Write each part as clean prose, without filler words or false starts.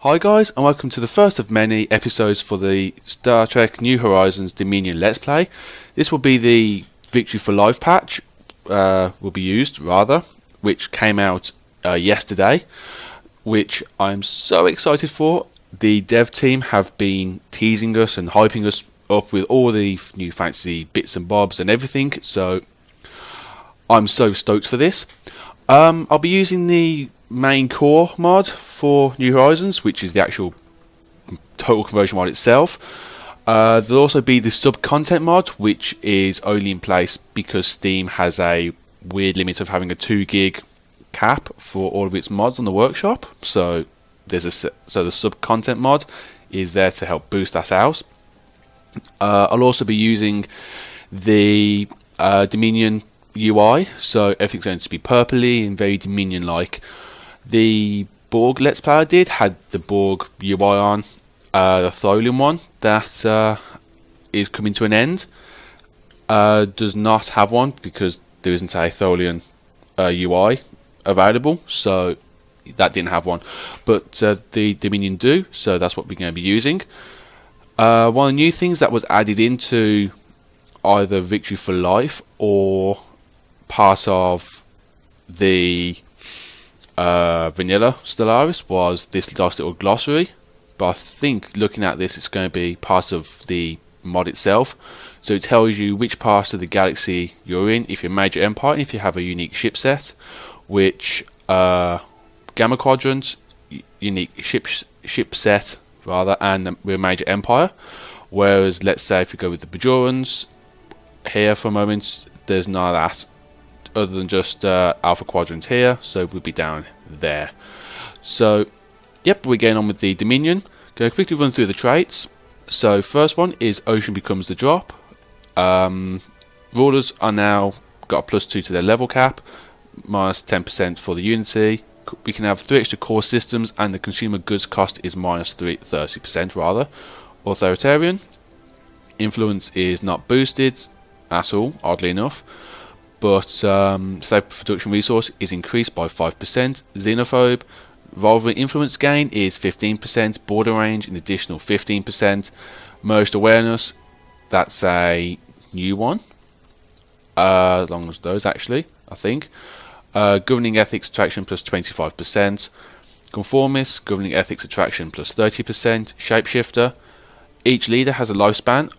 Hi guys, and welcome to the first of many episodes for the Star Trek New Horizons Dominion Let's Play. This will be the Victory for Life patch, will be used rather, which came out yesterday, which I'm so excited for. The dev team have been teasing us and hyping us up with all the new fancy bits and bobs and everything, so I'm so stoked for this. I'll be using the main core mod for New Horizons, which is the actual total conversion mod itself. There'll also be the sub content mod, which is only in place because Steam has a weird limit of having a 2 gig cap for all of its mods on the workshop. So the sub content mod is there to help boost that out. I'll also be using the Dominion UI, so everything's going to be purpley and very Dominion like. The Borg Let's Play I did had the Borg UI on, the Tholian one that is coming to an end does not have one because there isn't a Tholian UI available, so that didn't have one, but the Dominion do, so that's what we're going to be using. One of the new things that was added into either Victory for Life or part of the vanilla Stellaris was this nice little glossary, but I think looking at this it's going to be part of the mod itself, so it tells you which part of the galaxy you're in, if you're a major empire, and if you have a unique ship set, which gamma quadrant, unique ship set rather, and we're a major empire. Whereas let's say if you go with the Bajorans here for a moment, there's none of that other than just alpha quadrant here, so we'll be down there. So yep, we're getting on with the Dominion. Going to quickly run through the traits. So first one is Ocean becomes the drop. Rulers are now got a +2 to their level cap, minus 10% for the unity. We can have 3 extra core systems, and the consumer goods cost is minus 30% rather. Authoritarian. Influence is not boosted at all, oddly enough, but slave production resource is increased by 5%. Xenophobe. Rivalry influence gain is 15%. Border range an additional 15%. Merged awareness, that's a new one, along with those actually, I think. Governing ethics attraction plus 25%. Conformist, governing ethics attraction plus 30%. Shapeshifter, each leader has a lifespan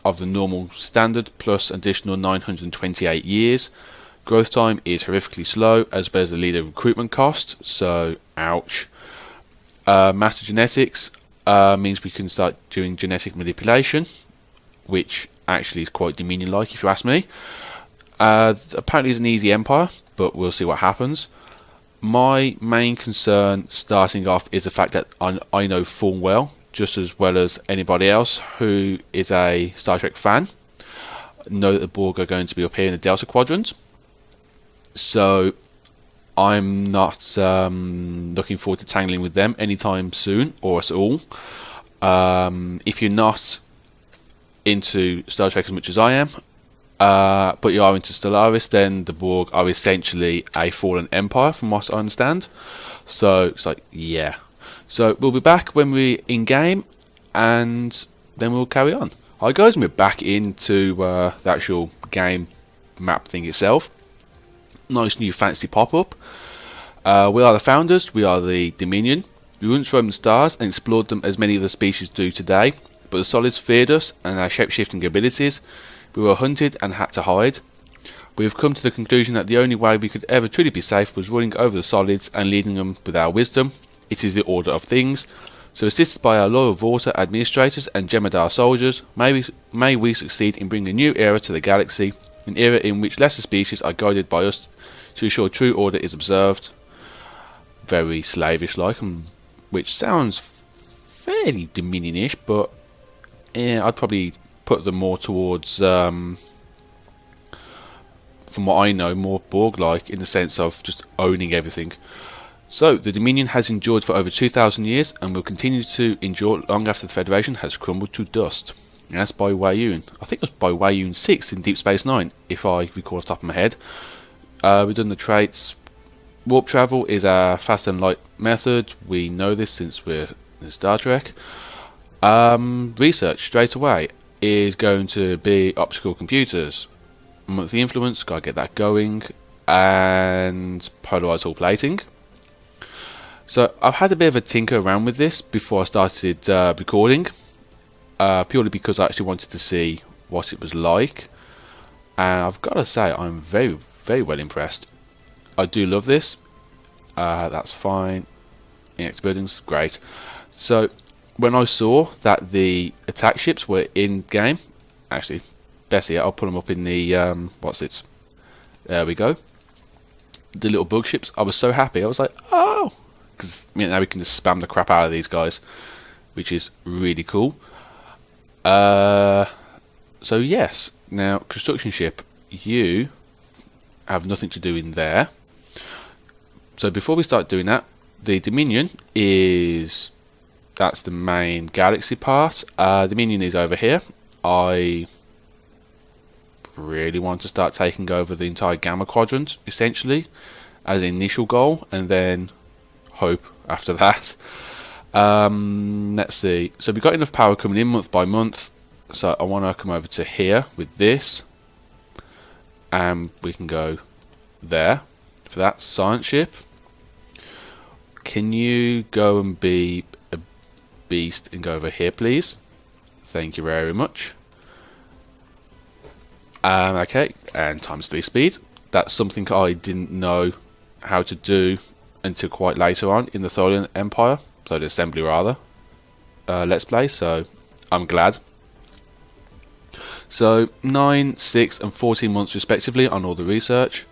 of the normal standard plus additional 928 years. Growth time is horrifically slow, as well as the leader recruitment cost, so ouch. Master genetics means we can start doing genetic manipulation, which actually is quite Dominion like if you ask me. Apparently it's an easy empire, but we'll see what happens. My main concern starting off is the fact that I know full well, just as well as anybody else who is a Star Trek fan, know that the Borg are going to be up here in the Delta Quadrant. So I'm not looking forward to tangling with them anytime soon, or at all. If you're not into Star Trek as much as I am, but you are into Stellaris, then the Borg are essentially a fallen empire from what I understand. So it's like, yeah. So we'll be back when we're in game, and then we'll carry on. Hi guys, we're back into the actual game map thing itself. Nice new fancy pop-up. We are the founders, we are the Dominion. We once roamed the stars and explored them as many other species do today, but the solids feared us and our shape-shifting abilities. We were hunted and had to hide. We have come to the conclusion that the only way we could ever truly be safe was running over the solids and leading them with our wisdom. It is the order of things. So assisted by our loyal Vorta administrators and Jemadar soldiers, may we succeed in bringing a new era to the galaxy, an era in which lesser species are guided by us to ensure true order is observed. Very slavish-like, which sounds fairly Dominion-ish, but I'd probably put them more towards, from what I know, more Borg-like in the sense of just owning everything. So, the Dominion has endured for over 2,000 years and will continue to endure long after the Federation has crumbled to dust. And that's by Wayun. I think it was by Wayun 6 in Deep Space Nine, if I recall off the top of my head. We've done the traits. Warp travel is a fast and light method. We know this since we're in Star Trek. Research straight away is going to be optical computers. Monthly influence, gotta get that going, and polarized hull plating. So I've had a bit of a tinker around with this before I started recording, purely because I actually wanted to see what it was like, and I've got to say I'm very, very well impressed. I do love this. That's fine. Inactive buildings, great. So when I saw that the attack ships were in game, actually, best yet, I'll put them up in the there we go. The little bug ships. I was so happy. I was like, oh, because now we can just spam the crap out of these guys, which is really cool. So yes, now construction ship, you have nothing to do in there. So before we start doing that, the Dominion that's the main galaxy part. Dominion is over here. I really want to start taking over the entire Gamma Quadrant, essentially, as an initial goal, and then hope after that. Let's see. So we've got enough power coming in month by month. So I want to come over to here with this, and we can go there for that science ship. Can you go and be a beast and go over here, please? Thank you very much. Okay, and times 3 speed. That's something I didn't know how to do until quite later on in the Tholian Empire, so the assembly rather. Let's play, so I'm glad. So 9, 6 and 14 months respectively on all the research.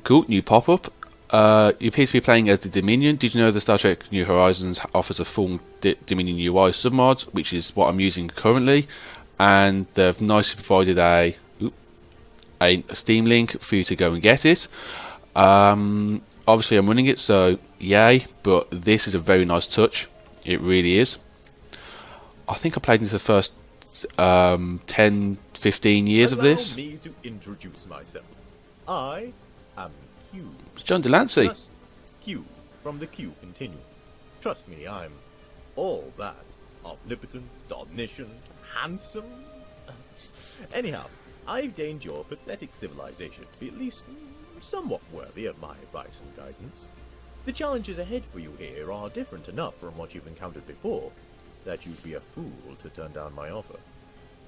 Cool, new pop-up. You appear to be playing as the Dominion. Did you know the Star Trek New Horizons offers a full Dominion UI submod, which is what I'm using currently, and they've nicely provided a Steam link for you to go and get it. Obviously I'm running it, so yay, but this is a very nice touch. It really is. I think I played into the first 10, 15 years of this. Allow me to introduce myself. I am Q. John Delancey. Just Q from the Q Continuum. Trust me, I'm all that. Omnipotent, omniscient, handsome. Anyhow, I've deigned your pathetic civilization to be at least somewhat worthy of my advice and guidance. The challenges ahead for you here are different enough from what you've encountered before that you'd be a fool to turn down my offer.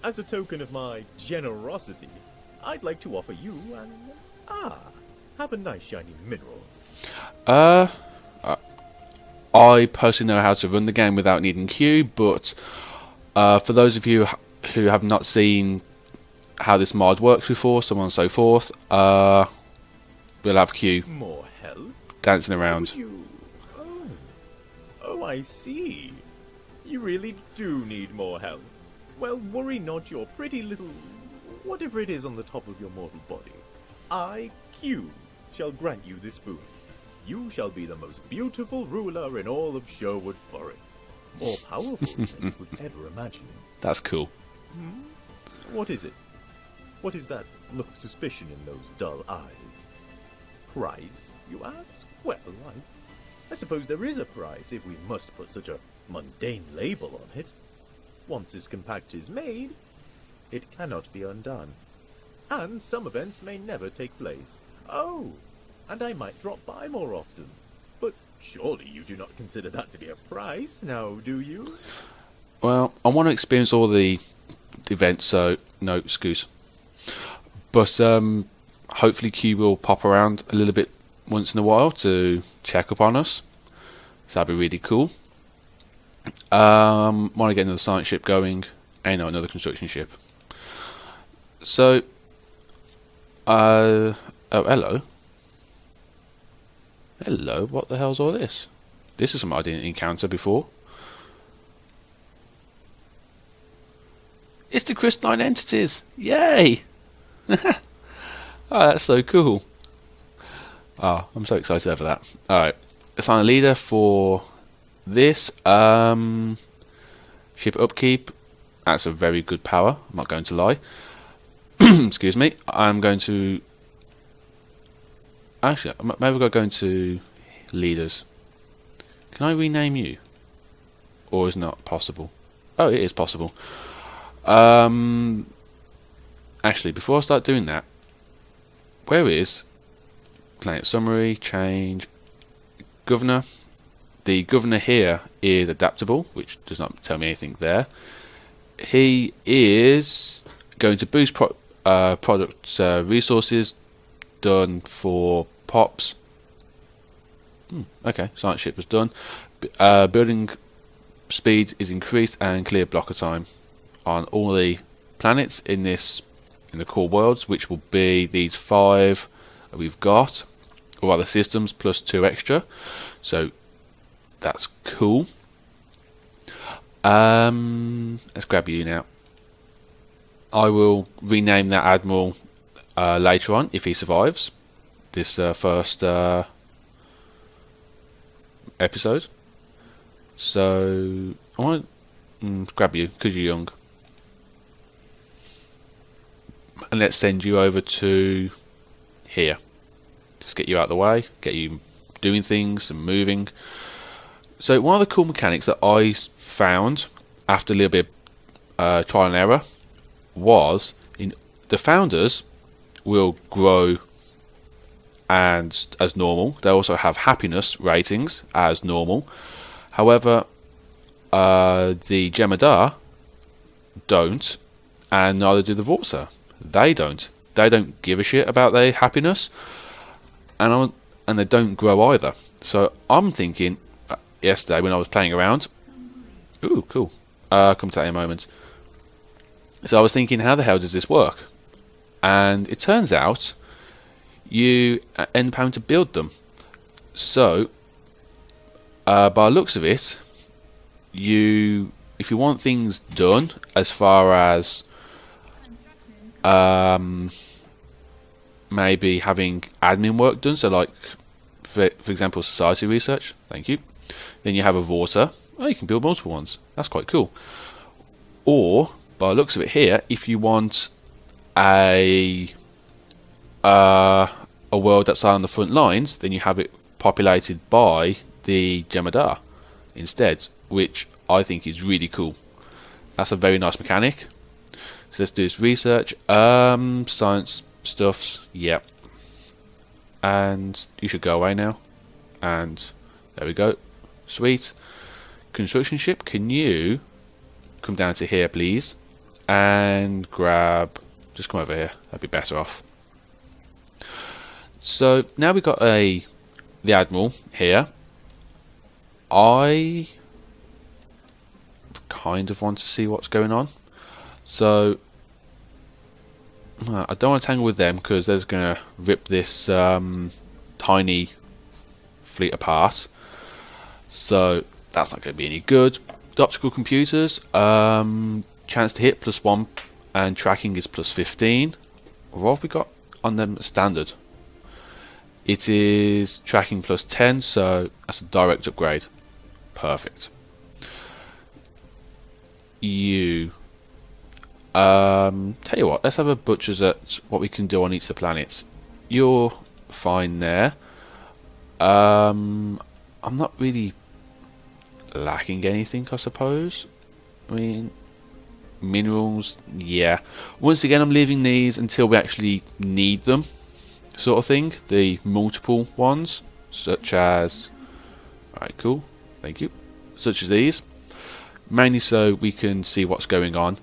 As a token of my generosity, I'd like to offer you have a nice shiny mineral. I personally know how to run the game without needing Q, but for those of you who have not seen how this mod works before, so on and so forth, we'll have Q More help? dancing around. Oh, I see. You really do need more help. Well, worry not your pretty little whatever it is on the top of your mortal body. I, Q, shall grant you this boon. You shall be the most beautiful ruler in all of Sherwood Forest. More powerful than you could ever imagine. That's cool. What is it? What is that look of suspicion in those dull eyes? Price, you ask? Well, I suppose there is a price if we must put such a mundane label on it. Once this compact is made, it cannot be undone. And some events may never take place. Oh, and I might drop by more often. But surely you do not consider that to be a price, now do you? Well, I want to experience all the events, so no excuse. But hopefully Q will pop around a little bit once in a while to check up on us. So that'd be really cool. Want to get another science ship going, and another construction ship. So, oh, hello. Hello, what the hell's all this? This is something I didn't encounter before. It's the crystalline entities! Yay! Oh, that's so cool. Oh, I'm so excited over that. Alright, assign a leader for this. Ship upkeep. That's a very good power, I'm not going to lie. Excuse me. I'm going to Actually, maybe we've got to go into leaders. Can I rename you? Or is it not possible? Oh, it is possible. Actually, before I start doing that, where is planet summary, change, governor? The governor here is adaptable, which does not tell me anything there. He is going to boost product resources done for pops. Okay, science ship was done. Building speed is increased and clear blocker time on all the planets in the core worlds, which will be these 5 that we've got, or other systems plus 2 extra. So that's cool. Let's grab you now. I will rename that admiral later on if he survives this first episode. So I want to grab you because you're young, and let's send you over to here. Just get you out of the way, get you doing things and moving. So one of the cool mechanics that I found after a little bit of trial and error was in the founders will grow and as normal. They also have happiness ratings as normal. However, the Jem'Hadar don't, and neither do the Vorsa. They don't. They don't give a shit about their happiness, and they don't grow either. So I'm thinking, yesterday when I was playing around, ooh, cool. Come to that in a moment. So I was thinking, how the hell does this work? And it turns out you end up having to build them. So by the looks of it, if you want things done as far as maybe having admin work done, so like for example society research, thank you, then you have a Vorta. Oh, you can build multiple ones. That's quite cool. Or by the looks of it here, if you want a world that's on the front lines, then you have it populated by the Jem'Hadar instead, which I think is really cool. That's a very nice mechanic. So let's do this research. Science stuffs, yep. And you should go away now. And there we go. Sweet. Construction ship, can you come down to here, please? And grab... just come over here. That'd be better off. So now we've got the Admiral here. I kind of want to see what's going on. So I don't want to tangle with them because they're going to rip this tiny fleet apart. So that's not going to be any good. The optical computers, chance to hit +1 and tracking is +15. What have we got on them standard? It is tracking +10, so that's a direct upgrade. Perfect. You tell you what, let's have a butcher's at what we can do on each of the planets. You're fine there. I'm not really lacking anything, I suppose. I mean, minerals, yeah. Once again, I'm leaving these until we actually need them, sort of thing. The multiple ones, such as... alright, cool, thank you. Such as these. Mainly so we can see what's going on,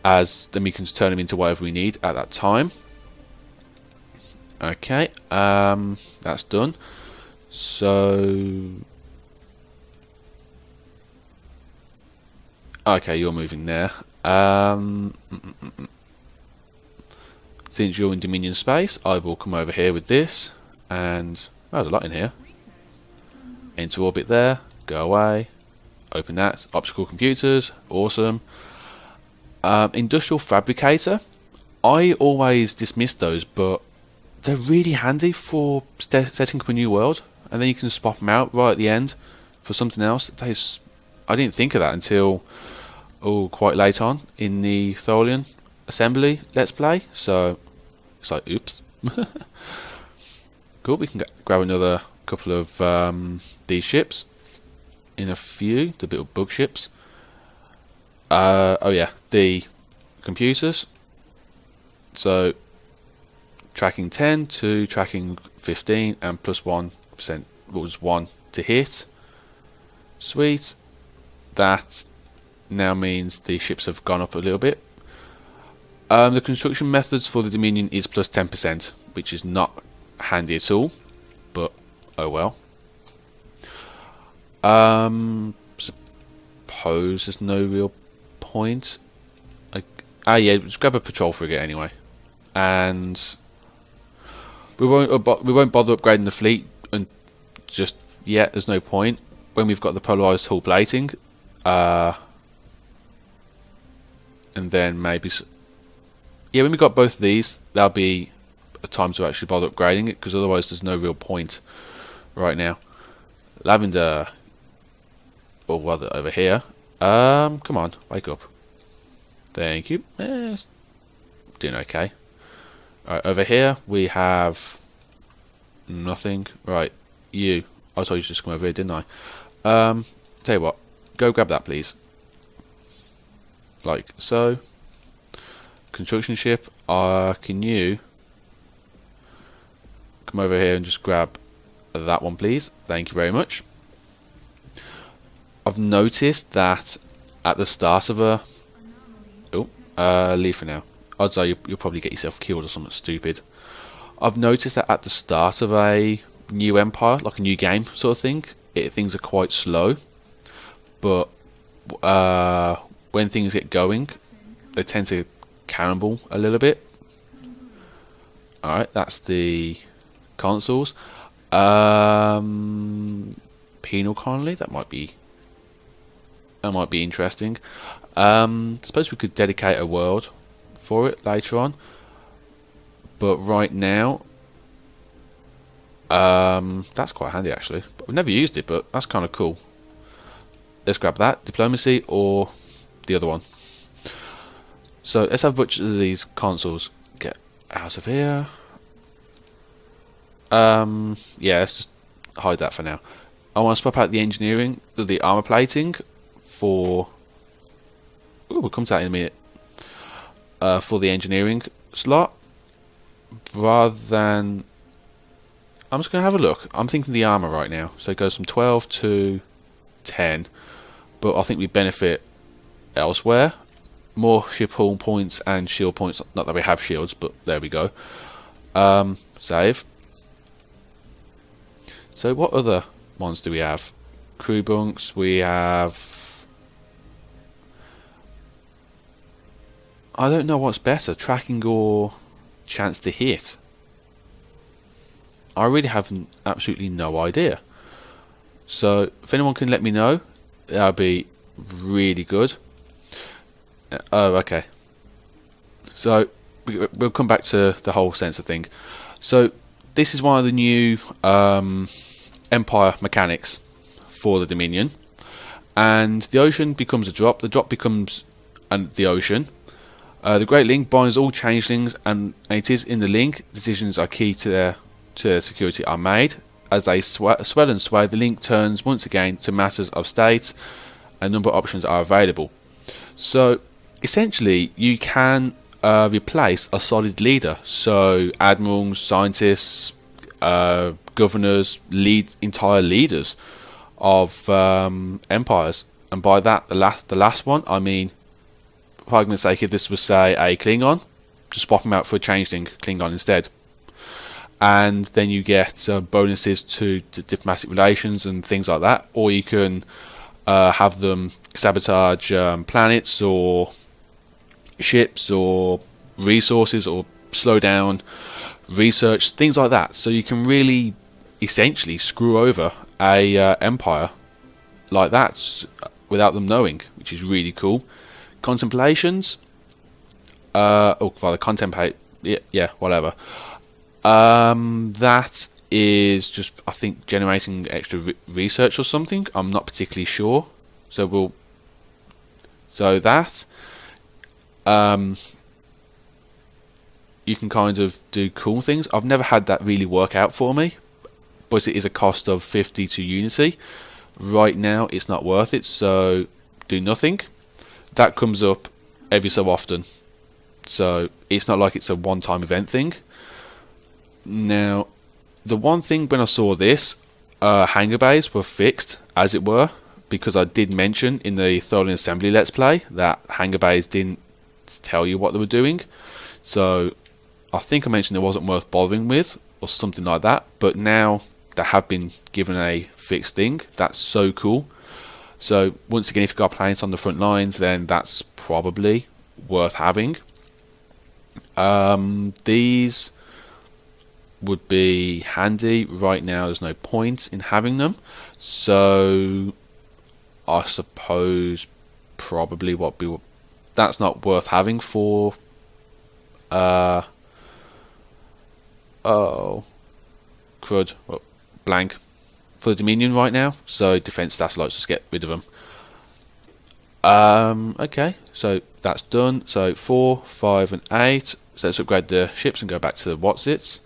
as then we can turn them into whatever we need at that time. Okay, that's done. So... okay, you're moving there. Since you're in Dominion space, I will come over here with this, and oh, there's a lot in here. Enter orbit there, go away, open that. Optical computers, awesome. Industrial fabricator, I always dismiss those, but they're really handy for setting up a new world, and then you can swap them out right at the end for something else. I didn't think of that until quite late on in the Tholian assembly let's play, so it's like oops. Cool, we can grab another couple of these ships. In a few, the little bug ships. Oh yeah, the computers. So tracking 10 to tracking 15 and plus 1% was 1 to hit. Sweet. That now means the ships have gone up a little bit. The construction methods for the Dominion is plus 10%, which is not handy at all, but oh well. Suppose there's no real point. Yeah, let's grab a patrol frigate anyway, and we won't bother upgrading the fleet, and just yet there's no point when we've got the polarized hull plating, and then maybe when we've got both of these, that'll be a time to actually bother upgrading it, because otherwise there's no real point right now. Lavender, or rather over here. Come on, wake up. Thank you. It's doing okay. Alright, over here we have nothing. Right, you. I told you to just come over here, didn't I? Tell you what, go grab that, please. Like so. Construction ship. Can you come over here and just grab that one, please? Thank you very much. I've noticed that at the start of a leave for now. Odds are you'll probably get yourself killed or something stupid. I've noticed that at the start of a new empire, like a new game sort of thing, things are quite slow. But when things get going, they tend to cannonball a little bit. Alright, that's the consoles. Penal colony, that might be interesting. Suppose we could dedicate a world for it later on, but right now that's quite handy actually. But we've never used it, but that's kind of cool. Let's grab that, diplomacy or the other one. So let's have a bunch of these consoles. Get out of here. Yeah, let's just hide that for now. I want to swap out the engineering, the armor plating for. We'll come to that in a minute. For the engineering slot, rather than. I'm just going to have a look. I'm thinking the armor right now. So it goes from 12 to 10, but I think we benefit elsewhere. More ship hull points and shield points. Not that we have shields, but there we go. Save. So what other ones do we have? Crew bunks. We have. I don't know what's better, tracking or chance to hit. I really have absolutely no idea. So if anyone can let me know, that would be really good. Oh, okay. So we'll come back to the whole sensor thing. So this is one of the new Empire mechanics for the Dominion, and the ocean becomes a drop. The drop becomes the ocean. The Great Link binds all changelings, and it is in the link. Decisions are key to their security are made. As they swell and sway, the link turns once again to matters of state. A number of options are available. So essentially, you can replace a solid leader. So admirals, scientists, governors, entire leaders of empires. And by that, the last one, I mean, for argument's sake, if this was say a Klingon, just swap him out for a changeling Klingon instead. And then you get bonuses to diplomatic relations and things like that. Or you can have them sabotage planets or ships or resources, or slow down research, things like that. So you can really essentially screw over a empire like that without them knowing, which is really cool. Contemplations, or rather contemplate, yeah, whatever. That is just, I think, generating extra research or something. I'm not particularly sure. So that you can kind of do cool things. I've never had that really work out for me, but it is a cost of 50 to Unity. Right now it's not worth it, so do nothing. That comes up every so often, so it's not like it's a one-time event thing. Now, the one thing when I saw this, hangar bays were fixed, as it were, because I did mention in the Thorin Assembly Let's Play that hangar bays didn't tell you what they were doing. So I think I mentioned it wasn't worth bothering with, or something like that, but now they have been given a fixed thing. That's so cool. So once again, if you've got planets on the front lines, then that's probably worth having. These would be handy. Right now there's no point in having them, so I suppose probably that's not worth having for oh crud, well, blank for the Dominion right now, so defense satellites, just get rid of them. Okay, so that's done. So 4, 5 and 8, so let's upgrade the ships and go back to the whatsits.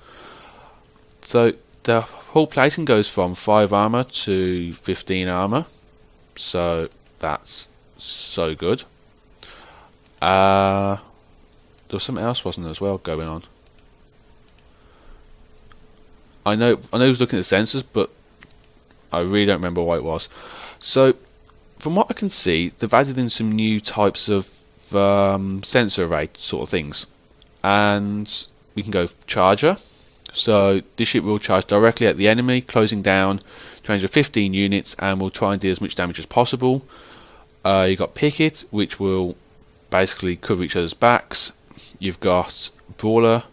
So the whole placing goes from 5 armor to 15 armor, so that's so good. There was something else, wasn't there, as well going on? I know I was looking at the sensors, but I really don't remember what it was. So from what I can see, they've added in some new types of sensor array sort of things, and we can go charger. So this ship will charge directly at the enemy, closing down to range of 15 units, and will try and do as much damage as possible. You've got picket, which will basically cover each other's backs. You've got brawler,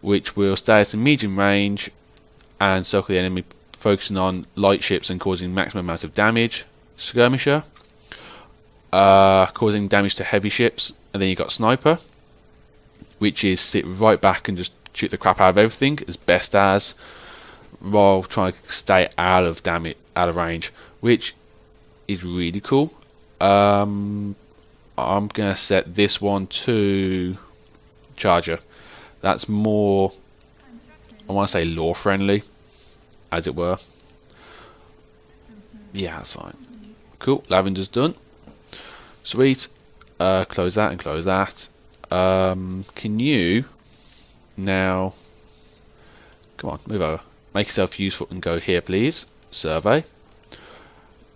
which will stay at a medium range and circle the enemy, focusing on light ships and causing maximum amount of damage. Skirmisher, causing damage to heavy ships. And then you've got sniper, which is sit right back and just shoot the crap out of everything as best as, while trying to stay out of range, which is really cool. I'm gonna set this one to charger. That's more, I want to say, lore friendly, as it were. Yeah, that's fine. Cool, lavender's done. Sweet. Close that and close that. Can you now, come on, move over, make yourself useful and go here, please. Survey.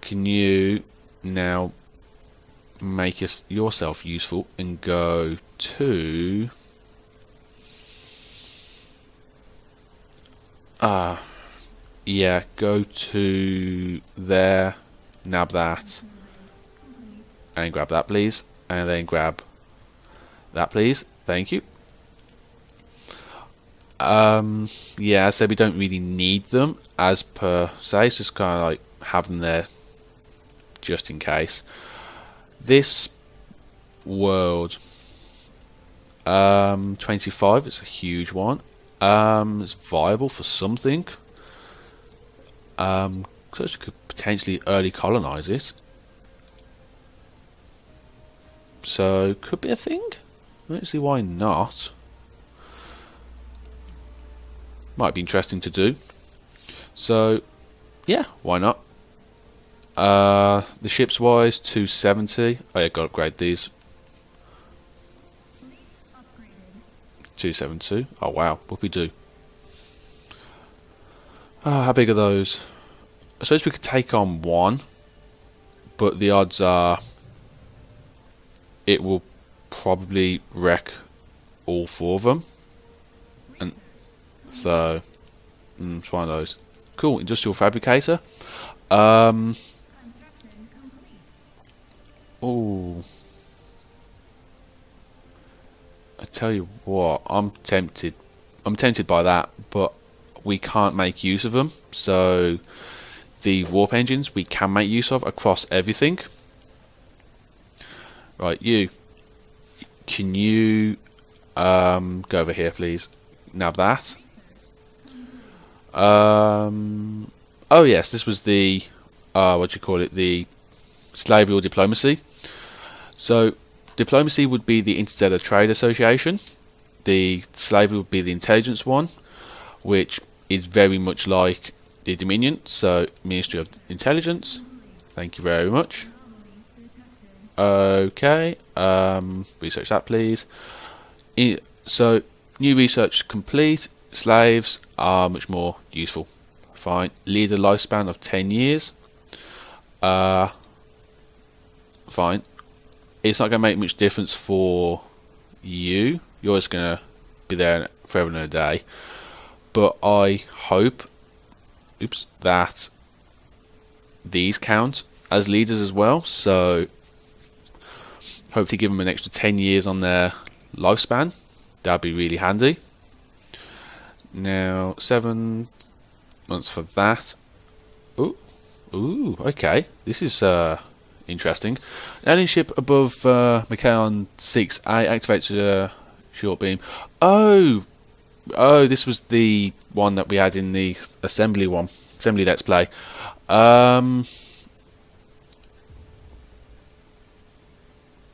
Can you now make yourself useful and go to yeah, go to there, nab that, and grab that, please, and then grab that, please. Thank you. Yeah, so we don't really need them as per se, it's just kind of like have them there just in case. This world, 25, it's a huge one. It's viable for something. So we could potentially early colonize it. So could be a thing. I don't see why not. Might be interesting to do. So yeah, why not? The ships wise, 270. Oh yeah, gotta upgrade these. 272. Oh wow, what we do? How big are those? I suppose we could take on one, but the odds are it will probably wreck all 4 of them. And so it's one of those. Cool, industrial fabricator. Oh, I tell you what, I'm tempted by that, but we can't make use of them. So the warp engines we can make use of across everything. Right, can you go over here, please? Nab that. Oh yes, this was the what do you call it? The slavery or diplomacy. So diplomacy would be the Interstellar Trade Association. The slavery would be the intelligence one, which is very much like the Dominion. So Ministry of Intelligence. Thank you very much. Okay. Research that, please. So new research complete. Slaves are much more useful. Fine. Leader lifespan of 10 years. Fine. It's not going to make much difference for you. You're just going to be there forever and a day. But I hope, that these count as leaders as well. So hopefully give them an extra 10 years on their lifespan. That'd be really handy. Now 7 months for that. Ooh, okay. This is interesting. Alien ship above Macaon 6A activates a short beam. Oh, this was the one that we had in the assembly Let's Play.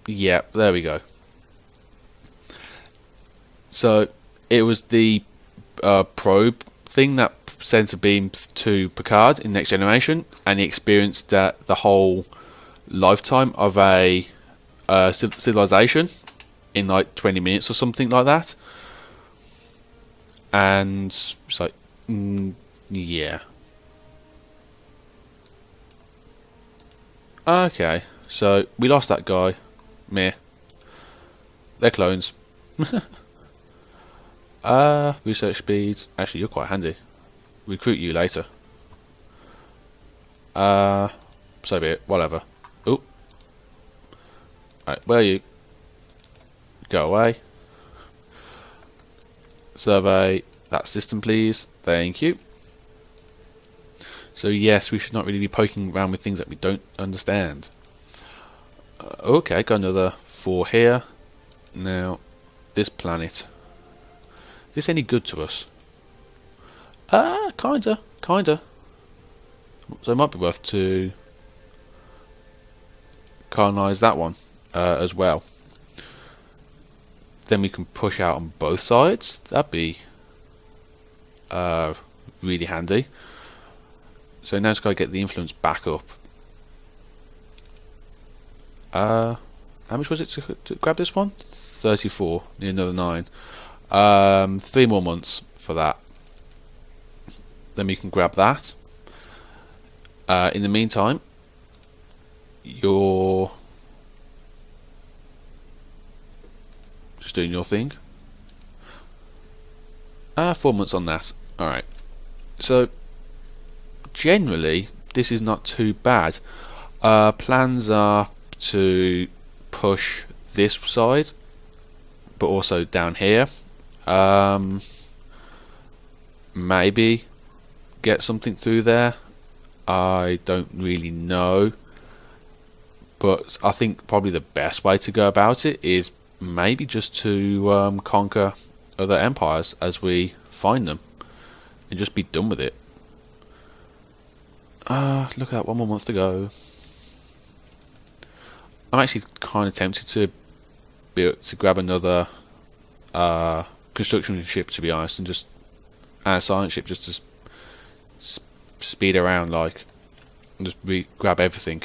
Yeah, there we go. So it was the probe thing that sends a beam to Picard in Next Generation, and he experienced the whole lifetime of a civilization in like 20 minutes or something like that. And it's like, yeah. Okay, so we lost that guy. Meh. They're clones. Research speed. Actually, you're quite handy. Recruit you later. So be it. Whatever. Oh. Right, where are you? Go away. Survey that system, please. Thank you. So yes, we should not really be poking around with things that we don't understand. Okay, got another 4 here. Now, this planet. Is this any good to us? Kinda. So it might be worth to colonise that one as well. Then we can push out on both sides. That'd be really handy. So now it's got to get the influence back up. How much was it to grab this one? 34. Need another 9. 3 more months for that. Then we can grab that. In the meantime, you're just doing your thing. 4 months on that. Alright. So, generally, this is not too bad. Plans are to push this side, but also down here. Maybe get something through there. I don't really know, but I think probably the best way to go about it is maybe just to conquer other empires as we find them and just be done with it. Look at that, 1 more month to go. I'm actually kind of tempted to grab another construction ship, to be honest, and just a science ship just to speed around like and just grab everything.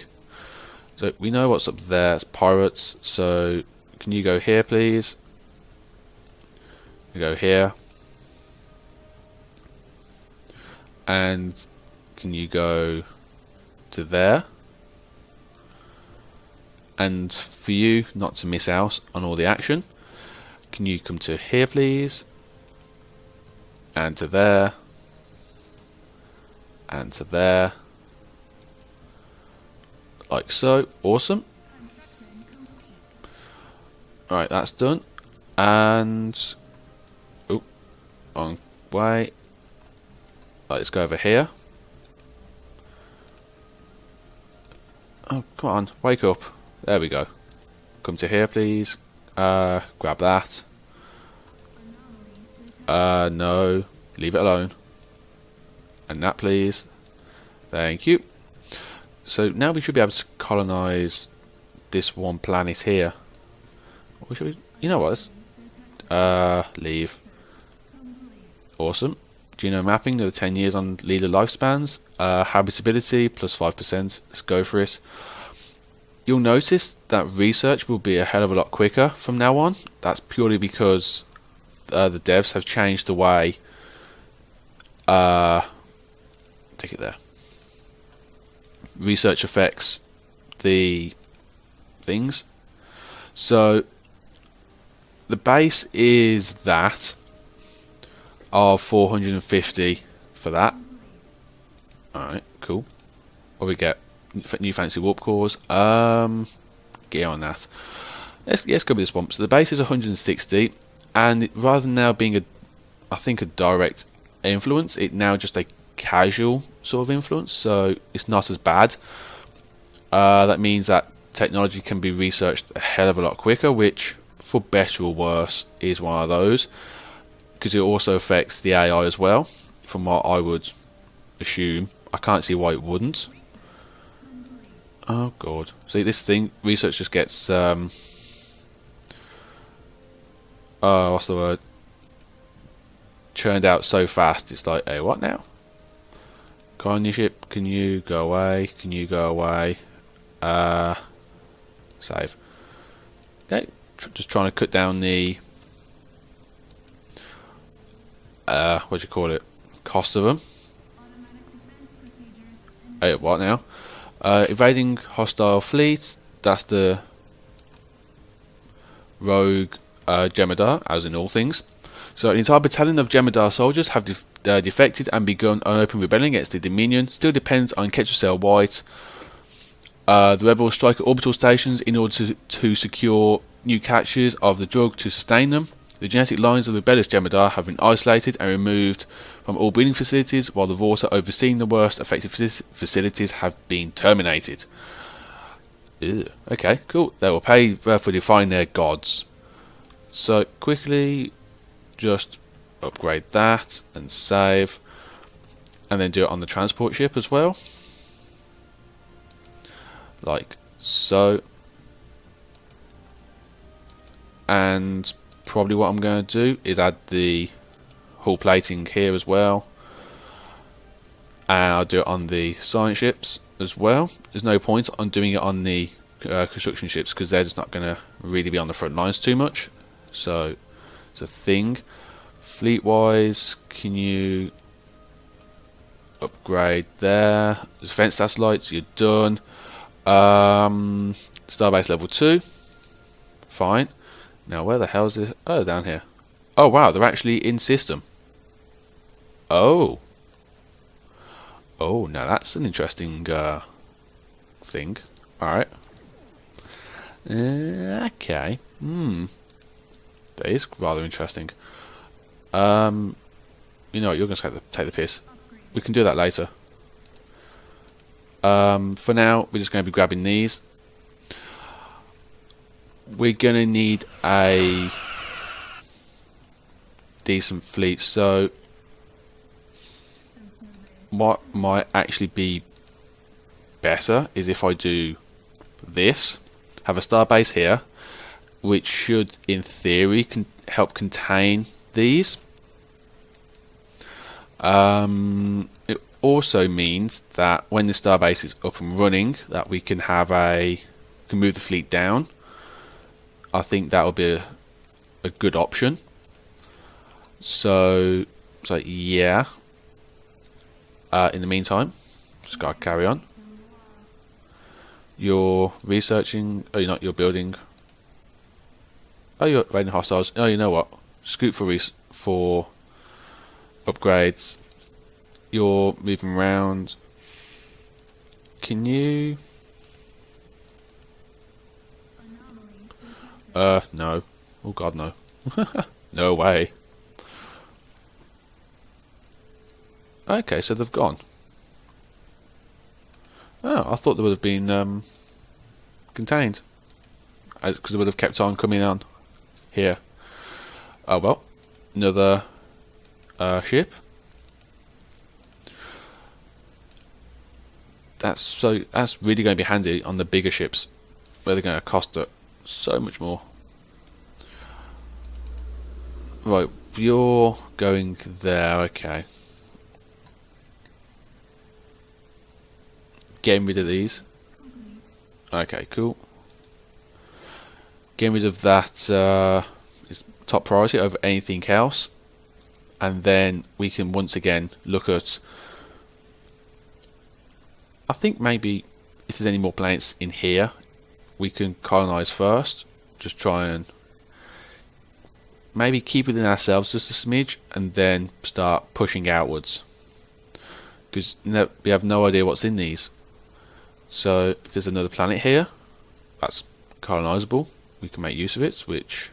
So we know what's up there. It's pirates. So can you go here, please? You go here, and can you go to there? And for you not to miss out on all the action, can you come to here, please? And to there. And to there. Like so. Awesome. Alright, that's done. And on way. Right, let's go over here. Oh, come on, wake up. There we go. Come to here, please. Grab that. No. Leave it alone. And that, please. Thank you. So now we should be able to colonise this one planet here. Or should we? You know what? Leave. Awesome. Genome mapping, another 10 years on leader lifespans. Habitability, plus 5%. Let's go for it. You'll notice that research will be a hell of a lot quicker from now on. That's purely because the devs have changed the way... take it there. Research affects the things. So the base is that of 450 for that. Alright, cool. What we get? New fancy warp cores. Get on that. Let's go with this one. So the base is 160, and rather than now being I think a direct influence, it now just a casual sort of influence, so it's not as bad. That means that technology can be researched a hell of a lot quicker, which for better or worse is one of those, because it also affects the AI as well, from what I would assume. I can't see why it wouldn't. Oh god. See, this thing, research just gets what's the word, churned out so fast. It's like, hey, what now? Colony ship, can you go away? Can you go away? Save. Okay, just trying to cut down the what do you call it? Cost of them. Hey, what now? Evading hostile fleets. That's the rogue Jem'Hadar, as in all things. So an entire battalion of Jem'Hadar soldiers have defected and begun an open rebellion against the Dominion. Still depends on Ketracel White. The rebels strike at orbital stations in order to secure new catches of the drug to sustain them. The genetic lines of the rebellious Jem'Hadar have been isolated and removed from all breeding facilities, while the Vorta overseeing the worst affected facilities have been terminated. Ew. Okay, cool. They will pay for defying their gods. So quickly just upgrade that and save, and then do it on the transport ship as well, like so. And probably what I'm going to do is add the hull plating here as well, and I'll do it on the science ships as well. There's no point on doing it on the construction ships because they're just not going to really be on the front lines too much. So it's a thing. Fleet wise, can you upgrade there? Defense satellites, you're done. Starbase level 2, fine. Now where the hell is this? Oh, down here. Oh wow, they're actually in system. Oh, now that's an interesting thing. Alright. Okay. That is rather interesting. You know what, you're going to take the piss. We can do that later. For now, we're just going to be grabbing these. We're going to need a decent fleet, so what might actually be better is if I do this, have a starbase here, which should in theory help contain these. It also means that when the starbase is up and running, that we can move the fleet down. I think that will be a good option. So yeah. In the meantime, just gotta carry on. You're researching. Oh, you're not. You're building. Oh, you're raiding hostiles. Oh, you know what? Scoot for upgrades. You're moving around. Can you? No. Oh God, no. No way. Okay, so they've gone. Oh, I thought they would have been contained, because they would have kept on coming on here. Oh well, another ship. That's really going to be handy on the bigger ships, where they're going to cost so much more. Right, you're going there, okay. Getting rid of these. Okay, cool. Getting rid of that is top priority over anything else. And then we can once again look at, I think maybe if there's any more planets in here, we can colonize first. Just try and maybe keep within ourselves just a smidge, and then start pushing outwards. Because we have no idea what's in these. So if there's another planet here, that's colonizable. We can make use of it, which...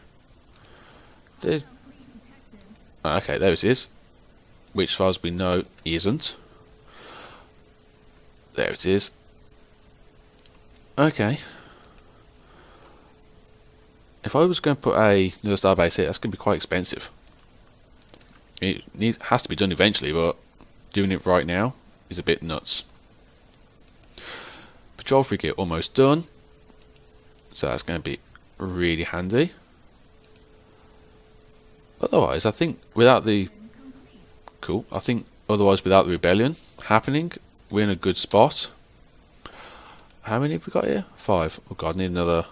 Okay, there it is. Which, as far as we know, isn't. There it is. Okay. If I was going to put another starbase here, that's going to be quite expensive. It has to be done eventually, but doing it right now is a bit nuts. Patrol frigate almost done, so that's going to be really handy. Otherwise, I think without the without the rebellion happening, we're in a good spot. How many have we got here? 5. Oh god, I need another,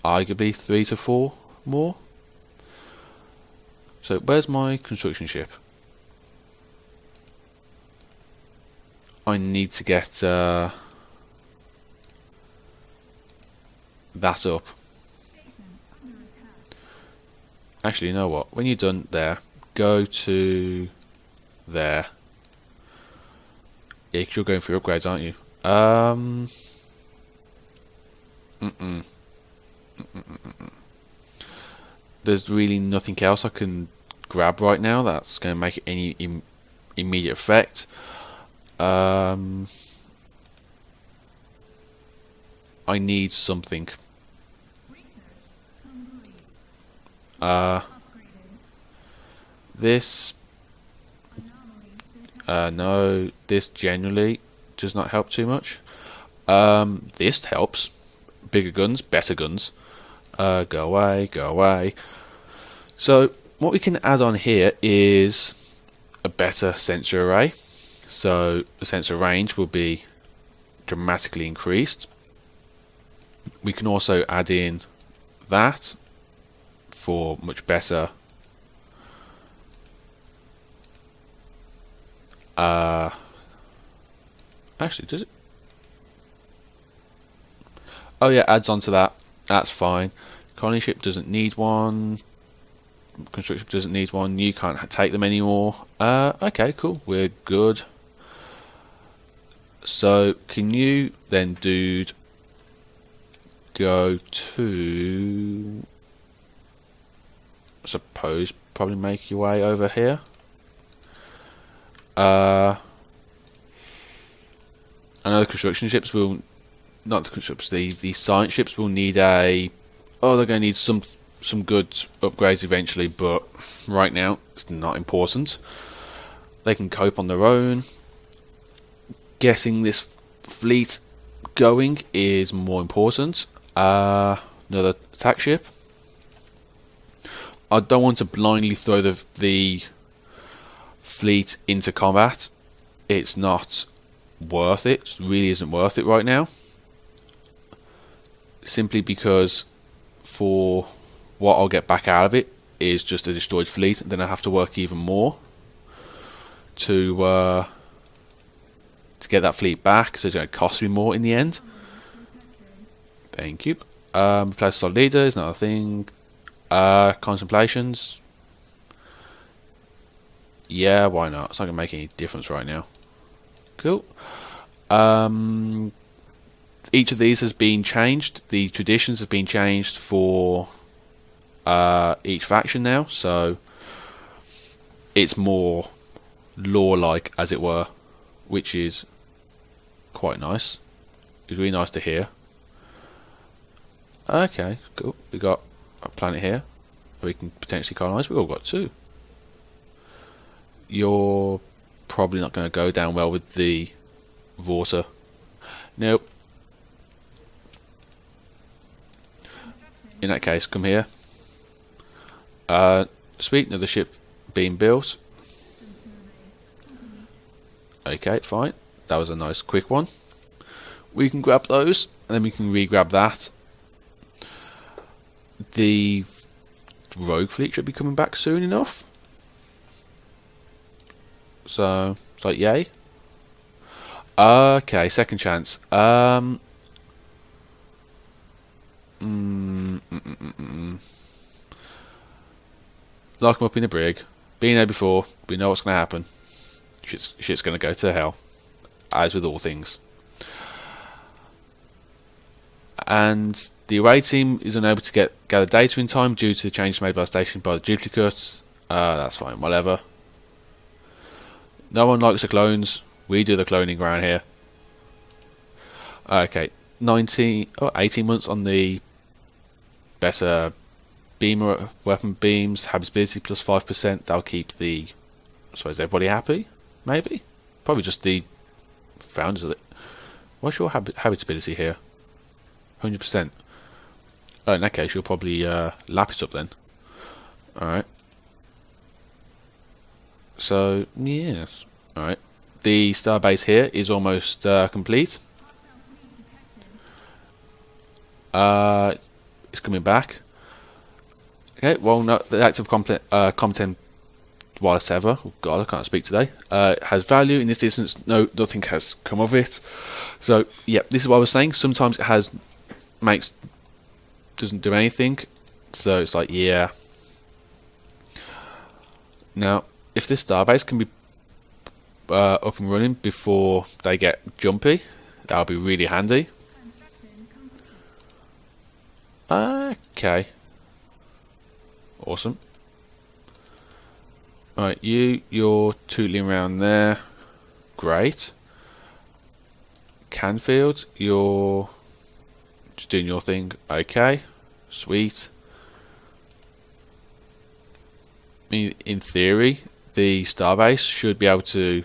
arguably 3 to 4 more. So where's my construction ship? I need to get that up. Actually, you know what? When you're done there, go to there. Yeah, 'cause you're going for upgrades, aren't you? There's really nothing else I can grab right now that's going to make any immediate effect. I need something. This no, this generally does not help too much. This helps. Bigger guns, better guns. Go away, go away. So what we can add on here is a better sensor array. So the sensor range will be dramatically increased. We can also add in that for much better actually, does it? Oh yeah, adds on to that. That's fine. Colony ship doesn't need one. Construction ship doesn't need one. You can't take them anymore. Okay, cool. We're good. So can you then, dude, go to, I suppose, probably make your way over here. I know the construction ships will, not the construction ships, the science ships will need they're going to need some good upgrades eventually, but right now it's not important. They can cope on their own. Getting this fleet going is more important. Another attack ship. I don't want to blindly throw the fleet into combat. It's not worth it. It really isn't worth it right now. Simply because for what I'll get back out of it is just a destroyed fleet, and then I have to work even more to get that fleet back, so it's going to cost me more in the end. Thank you. Replace solid leader is not a thing. Contemplations. Yeah, why not? It's not going to make any difference right now. Cool. Each of these has been changed. The traditions have been changed for each faction now, so it's more law-like, as it were, which is quite nice. It's really nice to hear. Okay, cool. We got a planet here that we can potentially colonize. We've all got 2. You're probably not going to go down well with the Vorta. Nope. In that case, come here. Sweet, another ship being built. Okay, fine. That was a nice quick one. We can grab those, and then we can re-grab that. The rogue fleet should be coming back soon enough. So, it's like, yay. Okay, second chance. Lock them up in the brig. Been there before. We know what's going to happen. Shit's going to go to hell. As with all things. And the away team is unable to gather data in time due to the changes made by the station by the duplicates. That's fine, whatever. No one likes the clones. We do the cloning around here. Okay, 18 months on the better beamer weapon beams. Habitability plus 5%. That'll keep the, I suppose, everybody happy. Maybe, probably just the founders of it. What's your habitability here? 100%. Oh, in that case, you'll probably lap it up then. Alright. So, yes. Alright. The starbase here is almost complete. It's coming back. Okay, well, no, the active content wireless ever. Oh god, I can't speak today. Has value. In this instance, nothing has come of it. So, yeah, this is what I was saying. Sometimes it doesn't do anything. So it's like, yeah. Now, if this starbase can be up and running before they get jumpy, that'll be really handy. Okay. Awesome. Right, you're tootling around there. Great. Canfield, you're just doing your thing. Okay. Sweet. I mean, in theory, the starbase should be able to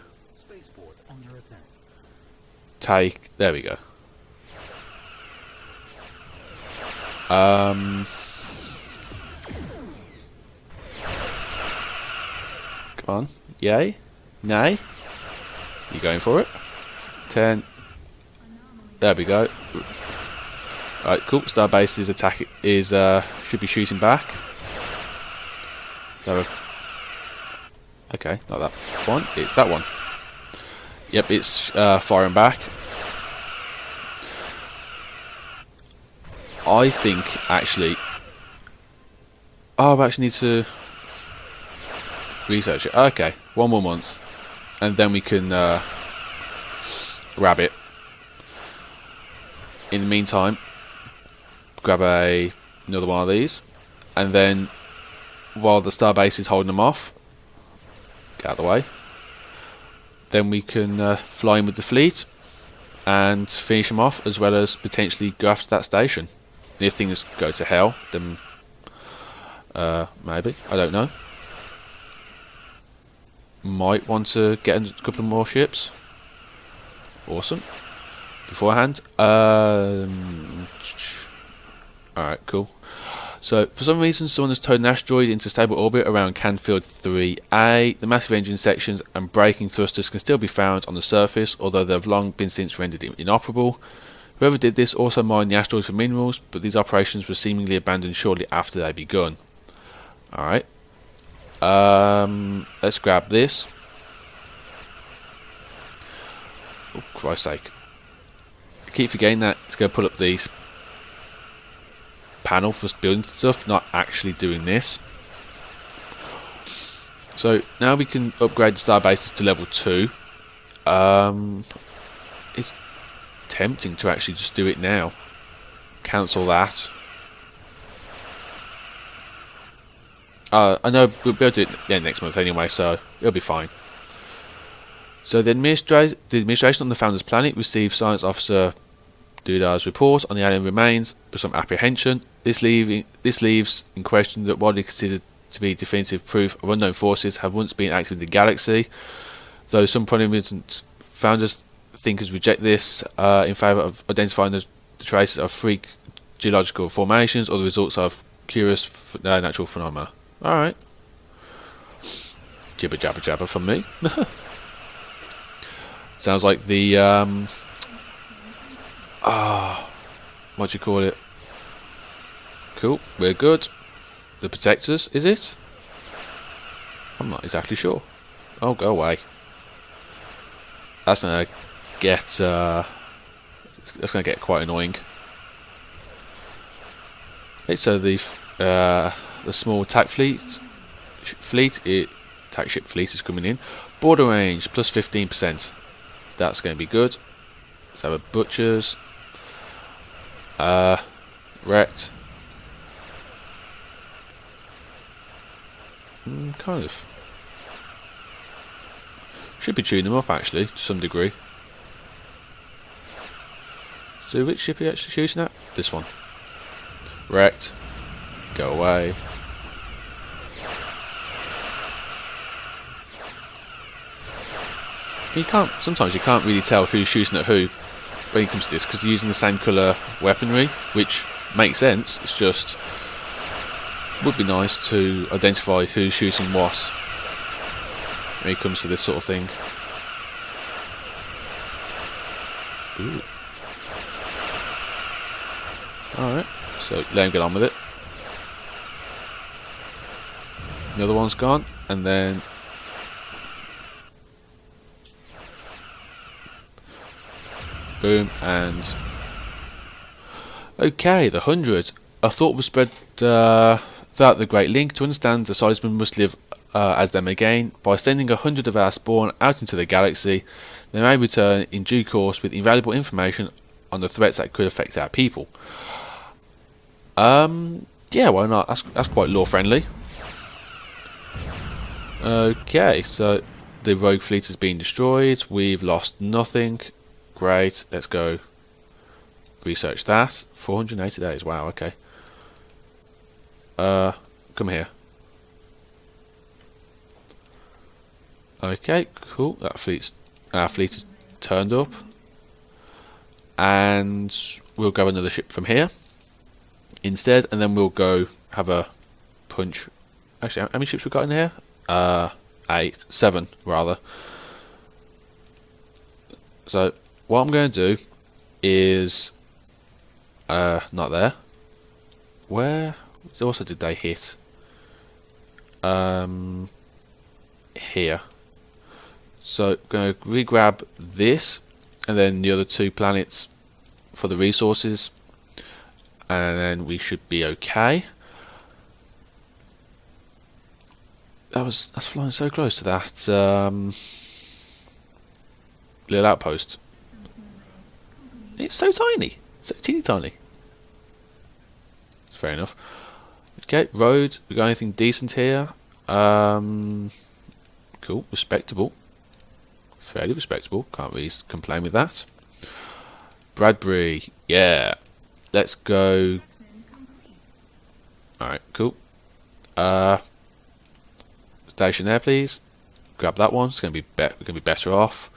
take. There we go. Come on. Yay? Nay? You going for it? 10. There we go. Right, cool. Starbase is should be shooting back. So, okay, not that one. It's that one. Yep, it's firing back. I think actually, I actually need to research it. Okay, 1 more month, and then we can grab it. In the meantime, grab another one of these, and then while the starbase is holding them off, get out of the way, then we can fly in with the fleet and finish them off, as well as potentially go after that station. And if things go to hell, then maybe, I don't know, might want to get a couple more ships. Awesome. Beforehand. Alright, cool. So, for some reason, someone has towed an asteroid into stable orbit around Canfield 3A. The massive engine sections and braking thrusters can still be found on the surface, although they have long been since rendered inoperable. Whoever did this also mined the asteroid for minerals, but these operations were seemingly abandoned shortly after they had begun. Alright. Let's grab this. Oh, Christ's sake. I keep forgetting that to go pull up these panel for building stuff, not actually doing this. So now we can upgrade the starbases to level 2. It's tempting to actually just do it now. Cancel that. I know we'll be able to do it next month anyway, so it'll be fine. So the administration on the Founder's Planet received Science Officer Dudar's report on the alien remains with some apprehension. This leaves in question that widely considered to be definitive proof of unknown forces have once been active in the galaxy, though some prominent Founders thinkers reject this in favour of identifying the traces of freak geological formations or the results of curious natural phenomena. Alright. jibber jabber jabber from me. Sounds like the what do you call it? Cool, we're good. The protectors, is it? I'm not exactly sure. Oh, go away. That's gonna get quite annoying. Okay, so the small attack attack ship fleet is coming in. Border range plus 15%. That's going to be good. Let's have a butchers. Wrecked. Kind of. Should be tuning them up actually, to some degree. So which ship are you actually shooting at? This one. Wrecked. Go away. Sometimes you can't really tell who's shooting at who when it comes to this, because they're using the same colour weaponry, which makes sense. It's just would be nice to identify who's shooting what when it comes to this sort of thing. Ooh. Alright, so let him get on with it. The other one's gone, and then boom, and okay, the 100. A thought was spread throughout the Great Link. To understand, the Cybermen must live as them again. By sending 100 of our spawn out into the galaxy, they may return in due course with invaluable information on the threats that could affect our people. Yeah, why not? That's quite lore friendly. Okay, so the rogue fleet has been destroyed. We've lost nothing. Great, let's go research that. 480 days, wow, okay. Come here. Okay, cool. Our fleet is turned up. And we'll grab another ship from here instead, and then we'll go have a punch. Actually, how many ships we got in here? 7 rather. So what I'm going to do is not there. Where also did they hit? Here. So going to re-grab this, and then the other 2 planets for the resources, and then we should be okay. That's flying so close to that little outpost. It's so tiny, so teeny tiny. Fair enough. Okay, road. We got anything decent here? Cool, respectable. Fairly respectable. Can't really complain with that. Bradbury, yeah. Let's go. All right, cool. Station there, please. Grab that one. It's gonna be we're gonna be better off.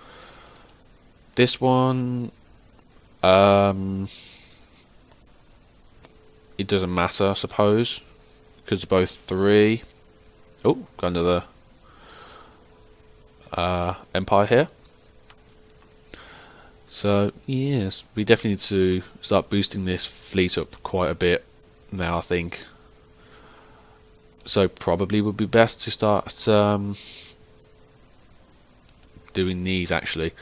This one. It doesn't matter, I suppose, because they're both 3. Oh, got another Empire here. So yes, we definitely need to start boosting this fleet up quite a bit now, I think. So probably would be best to start doing these actually.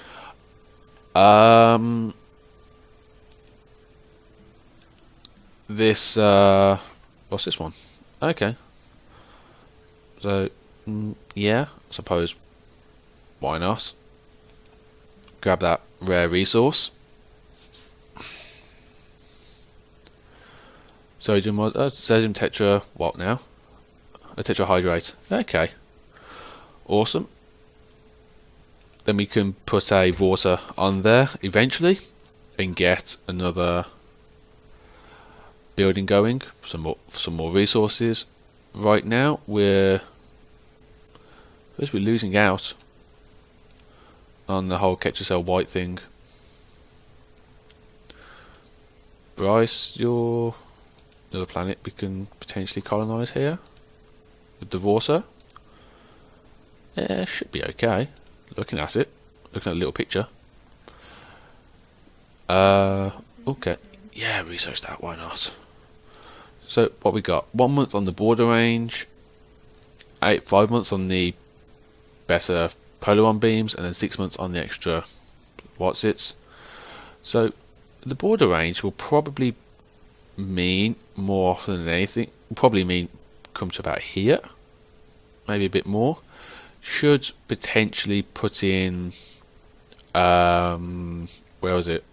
This what's this one? Okay. So yeah, I suppose why not? Grab that rare resource. Sodium tetra. What now? A tetrahydrate. Okay. Awesome. Then we can put a water on there eventually and get another building going. Some more resources. Right now we're losing out on the whole Ketracel White thing. Bryce, you're another planet we can potentially colonise here with Divorcer. Should be okay. Looking at it. Looking at a little picture. Okay. Yeah, research that, why not? So, what we got? 1 month on the border range. 5 months on the better polar beams, and then 6 months on the extra whatsits. So, the border range will probably mean, more often than anything, probably mean come to about here. Maybe a bit more. Should potentially put in, where was it?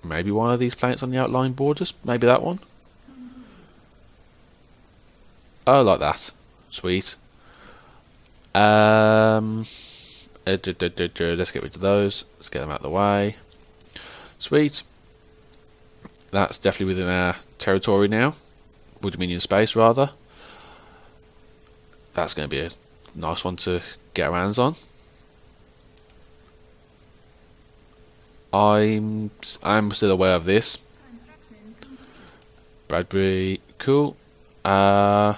Maybe one of these planets on the outlying borders. Maybe that one. Oh, like that. Sweet. Let's get rid of those. Let's get them out of the way. Sweet. That's definitely within our territory now. Would Dominion space, rather. That's going to be a nice one to get our hands on. I'm still aware of this. Bradbury, cool. Is there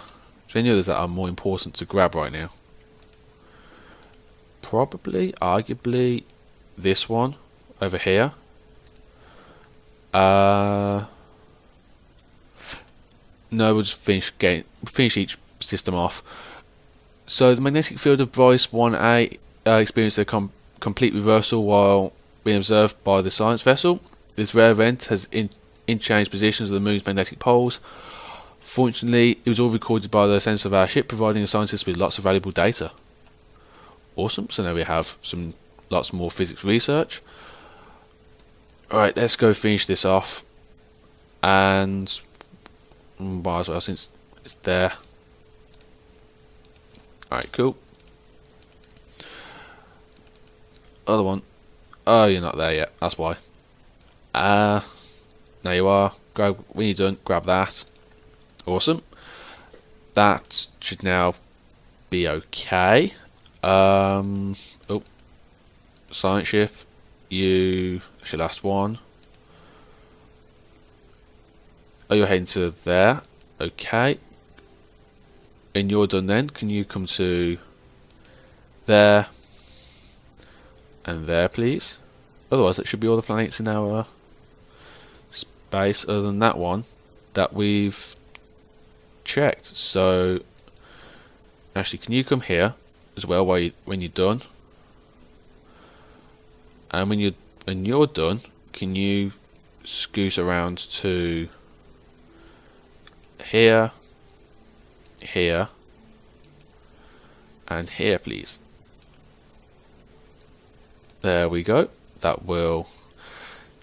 any others that are more important to grab right now? Probably, arguably, this one over here. No, we'll just finish each system off. So the magnetic field of Bryce 1A experienced a complete reversal while being observed by the science vessel. This rare event has interchanged positions of the moon's magnetic poles. Fortunately, it was all recorded by the sensor of our ship, providing the scientists with lots of valuable data. Awesome, so now we have lots more physics research. Alright, let's go finish this off. And might as well, since it's there. Alright, cool. Other one. Oh, you're not there yet, that's why. Now you are. When you're done, grab that. Awesome. That should now be okay. Oh, science ship. That's your last one. Oh, you're heading to there. Okay. And you're done then. Can you come to there and there, please? Otherwise, that should be all the planets in our space, other than that one that we've checked. So, actually, can you come here as well when you're done? And when you're done, can you scoot around to here, here, and here, please? There we go. That will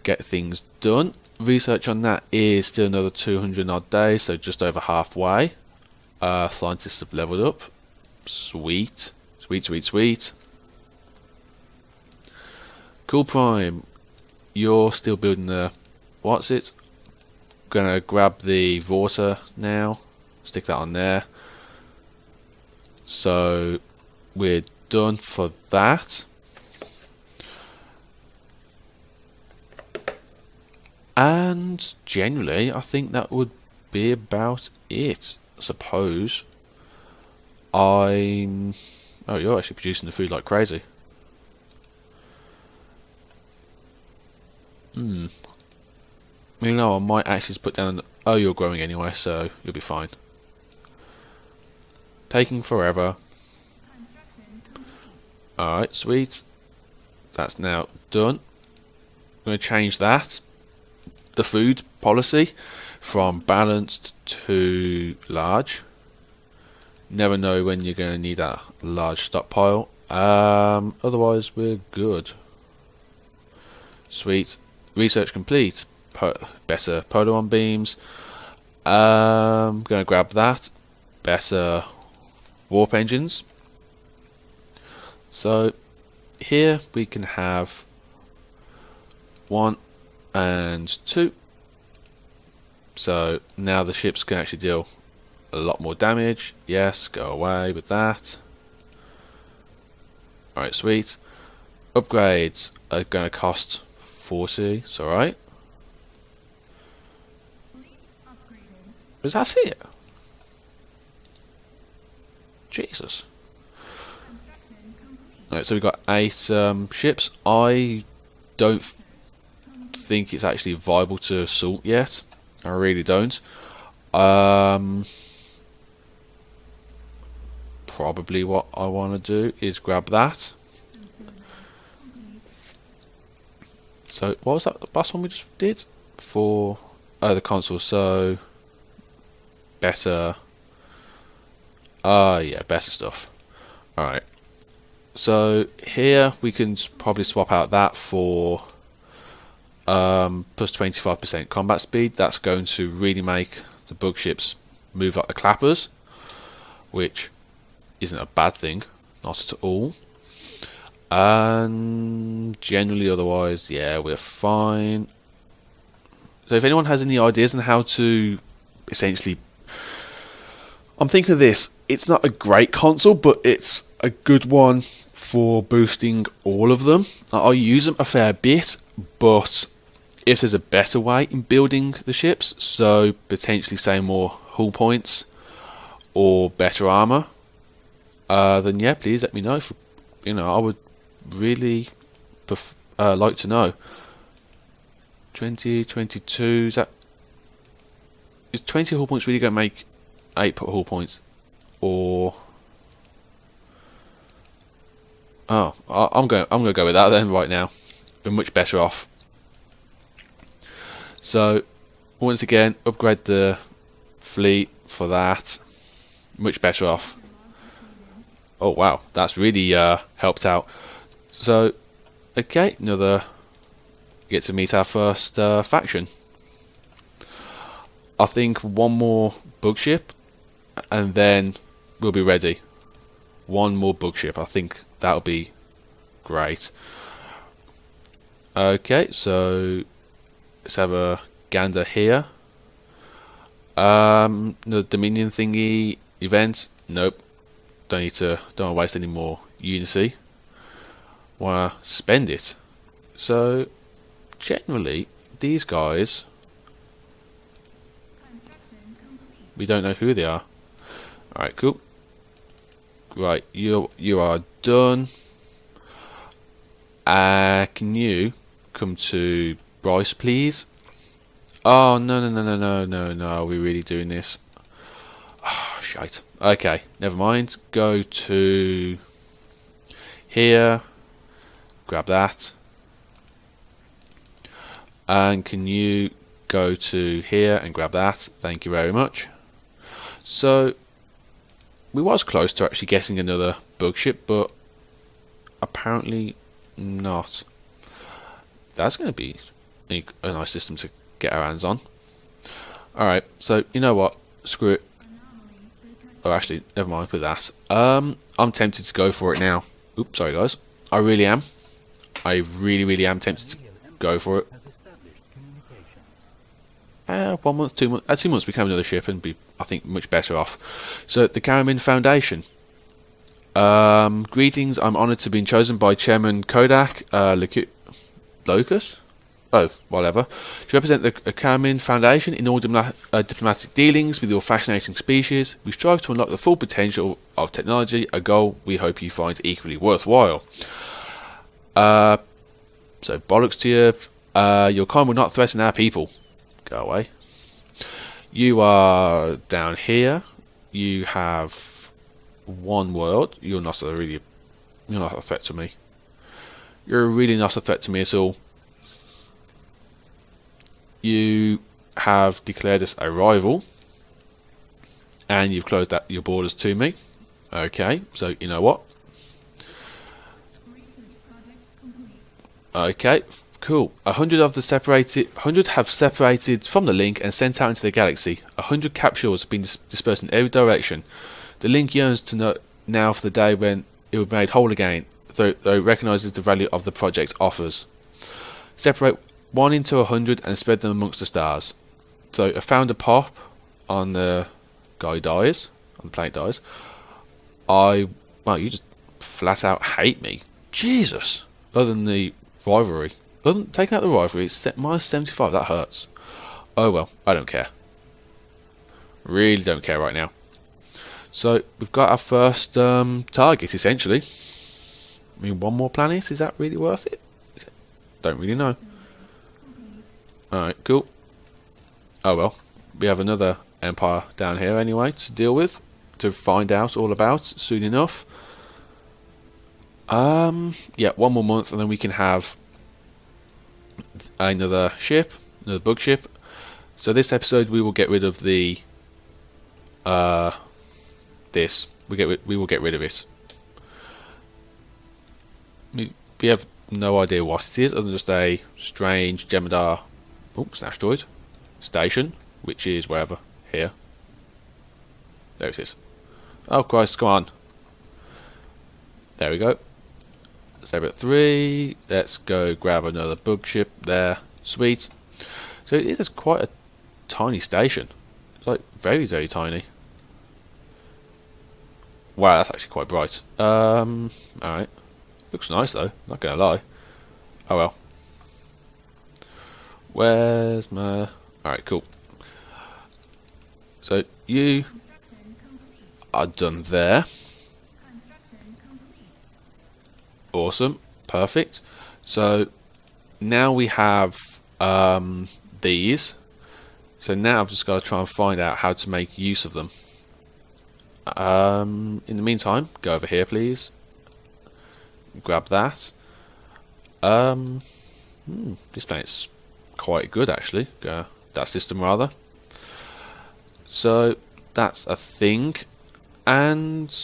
get things done. Research on that is still another 200 odd days, so just over halfway. Scientists have leveled up. Sweet. Sweet, sweet, sweet. Cool Prime, you're still building the what's-it. Gonna grab the Vorta now, stick that on there. So we're done for that. And generally, I think that would be about it, I suppose. Oh, you're actually producing the food like crazy. You know, I might actually just put down. Oh, you're growing anyway, so you'll be fine. Taking forever. Alright, sweet. That's now done. I'm going to change that. The food policy from balanced to large. Never know when you're going to need that large stockpile. Otherwise, we're good. Sweet. Research complete. Better polar beams. Going to grab that. Better warp engines. So here we can have 1 and 2. So now the ships can actually deal a lot more damage. Yes, go away with that. Alright, sweet. Upgrades are going to cost 40, it's alright. Is that it? Right, so we've got 8 ships. I don't think it's actually viable to assault yet. I really don't. Probably what I want to do is grab that. So what was that? The last one we just did for the console. So better. Yeah, better stuff. All right. So here we can probably swap out that for plus 25% combat speed. That's going to really make the bug ships move like the clappers, which isn't a bad thing, not at all. And generally otherwise, yeah, we're fine. So if anyone has any ideas on how to essentially, I'm thinking of this, it's not a great console, but it's a good one for boosting all of them. I use them a fair bit, but if there's a better way in building the ships, so potentially say more hull points or better armor, then yeah, please let me know. I would really like to know. 2022, is 20 hull points really going to make 8 hull points, or I'm going to go with that then right now. We're much better off. So once again, upgrade the fleet for that. Much better off. Oh wow, that's really helped out. So okay, get to meet our first faction. I think one more bug ship and then we'll be ready. One more bug ship, I think that'll be great. Okay, so let's have a gander here. The Dominion thingy event, nope. Don't want to waste any more Unity. Wanna spend it. So generally these guys, we don't know who they are. Alright, cool. Right, you are done. Can you come to Bryce, please? Oh no! Are we really doing this? Oh, shite. Okay, never mind. Go to here. Grab that. And can you go to here and grab that? Thank you very much. So we was close to actually getting another bug ship, but apparently not. That's going to be a nice system to get our hands on. Alright, so you know what? Screw it. Oh, actually, never mind with that. I'm tempted to go for it now. Oops, sorry guys. I really am. I really am tempted to go for it. 1 month, 2 months. 2 months become another ship and be, I think, much better off. So the Karamin Foundation. Greetings. I'm honoured to be chosen by Chairman Kodak Locus. Oh, whatever. To represent the Karamin Foundation in all diplomatic dealings with your fascinating species. We strive to unlock the full potential of technology, a goal we hope you find equally worthwhile. So bollocks to you. Your kind will not threaten our people. Go away. You are down here. You have one world. You're not a threat to me. You're really not a threat to me at all. You have declared us a rival, and you've closed your borders to me. Okay, so you know what? Okay, cool. 100 have separated from the link and sent out into the galaxy. 100 capsules have been dispersed in every direction. The link yearns to know now for the day when it will be made whole again, though it recognises the value of the project offers. Separate 1 into 100 and spread them amongst the stars. So I found a pop on the guy dies, on the planet dies. Well, you just flat out hate me. Jesus. Other than the rivalry. Taking out the rivalry, it's minus 75, that hurts. Oh well, I don't care. Really don't care right now. So, we've got our first target, essentially. I mean, one more planet, is that really worth it? Don't really know. Alright, cool. Oh well, we have another empire down here anyway to deal with, to find out all about soon enough. Yeah, one more month and then we can have another ship, another bug ship. So this episode we will get rid of the this. We will get rid of it. We have no idea what it is other than just a strange Jem'Hadar, oops, an asteroid station, which is wherever here. There it is. Oh Christ, come on. There we go. Save at 3. Let's go grab another bug ship there. Sweet. So it is quite a tiny station. It's like very, very tiny. Wow, that's actually quite bright. Alright. Looks nice though, not gonna lie. Oh well. Where's my... Alright, cool. So you are done there. Awesome, perfect. So now we have these. So now I've just got to try and find out how to make use of them. In the meantime, go over here please. Grab that. This planet's quite good actually. That system rather. So that's a thing. And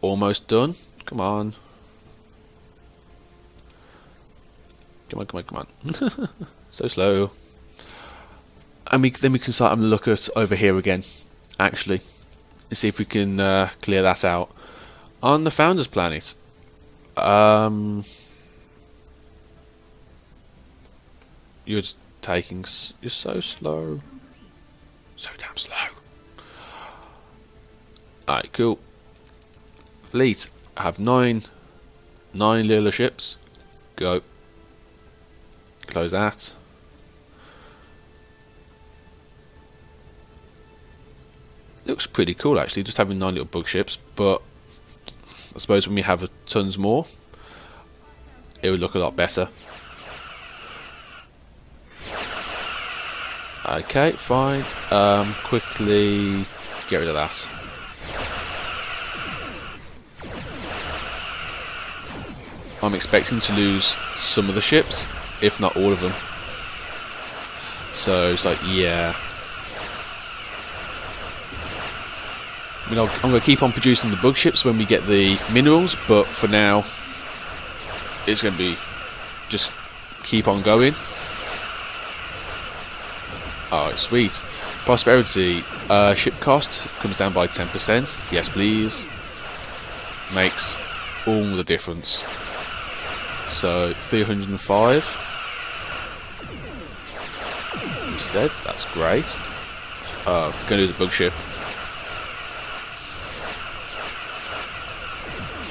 almost done. Come on. Come on. So slow. And then we can start having a look at over here again, actually. And see if we can clear that out. On the Founders Planet. You're just taking... You're so slow. So damn slow. Alright, cool. Fleet. I have 9 little ships. Go. Close that. Looks pretty cool actually, just having 9 little bug ships, but I suppose when we have tons more, it would look a lot better. Okay, fine. Quickly get rid of that. I'm expecting to lose some of the ships, if not all of them. So it's like, yeah. I mean, I'm going to keep on producing the bug ships when we get the minerals, but for now, it's going to be just keep on going. Alright, sweet. Prosperity. Ship cost comes down by 10%. Yes, please. Makes all the difference. So 305 instead. That's great. Gonna do the bug ship.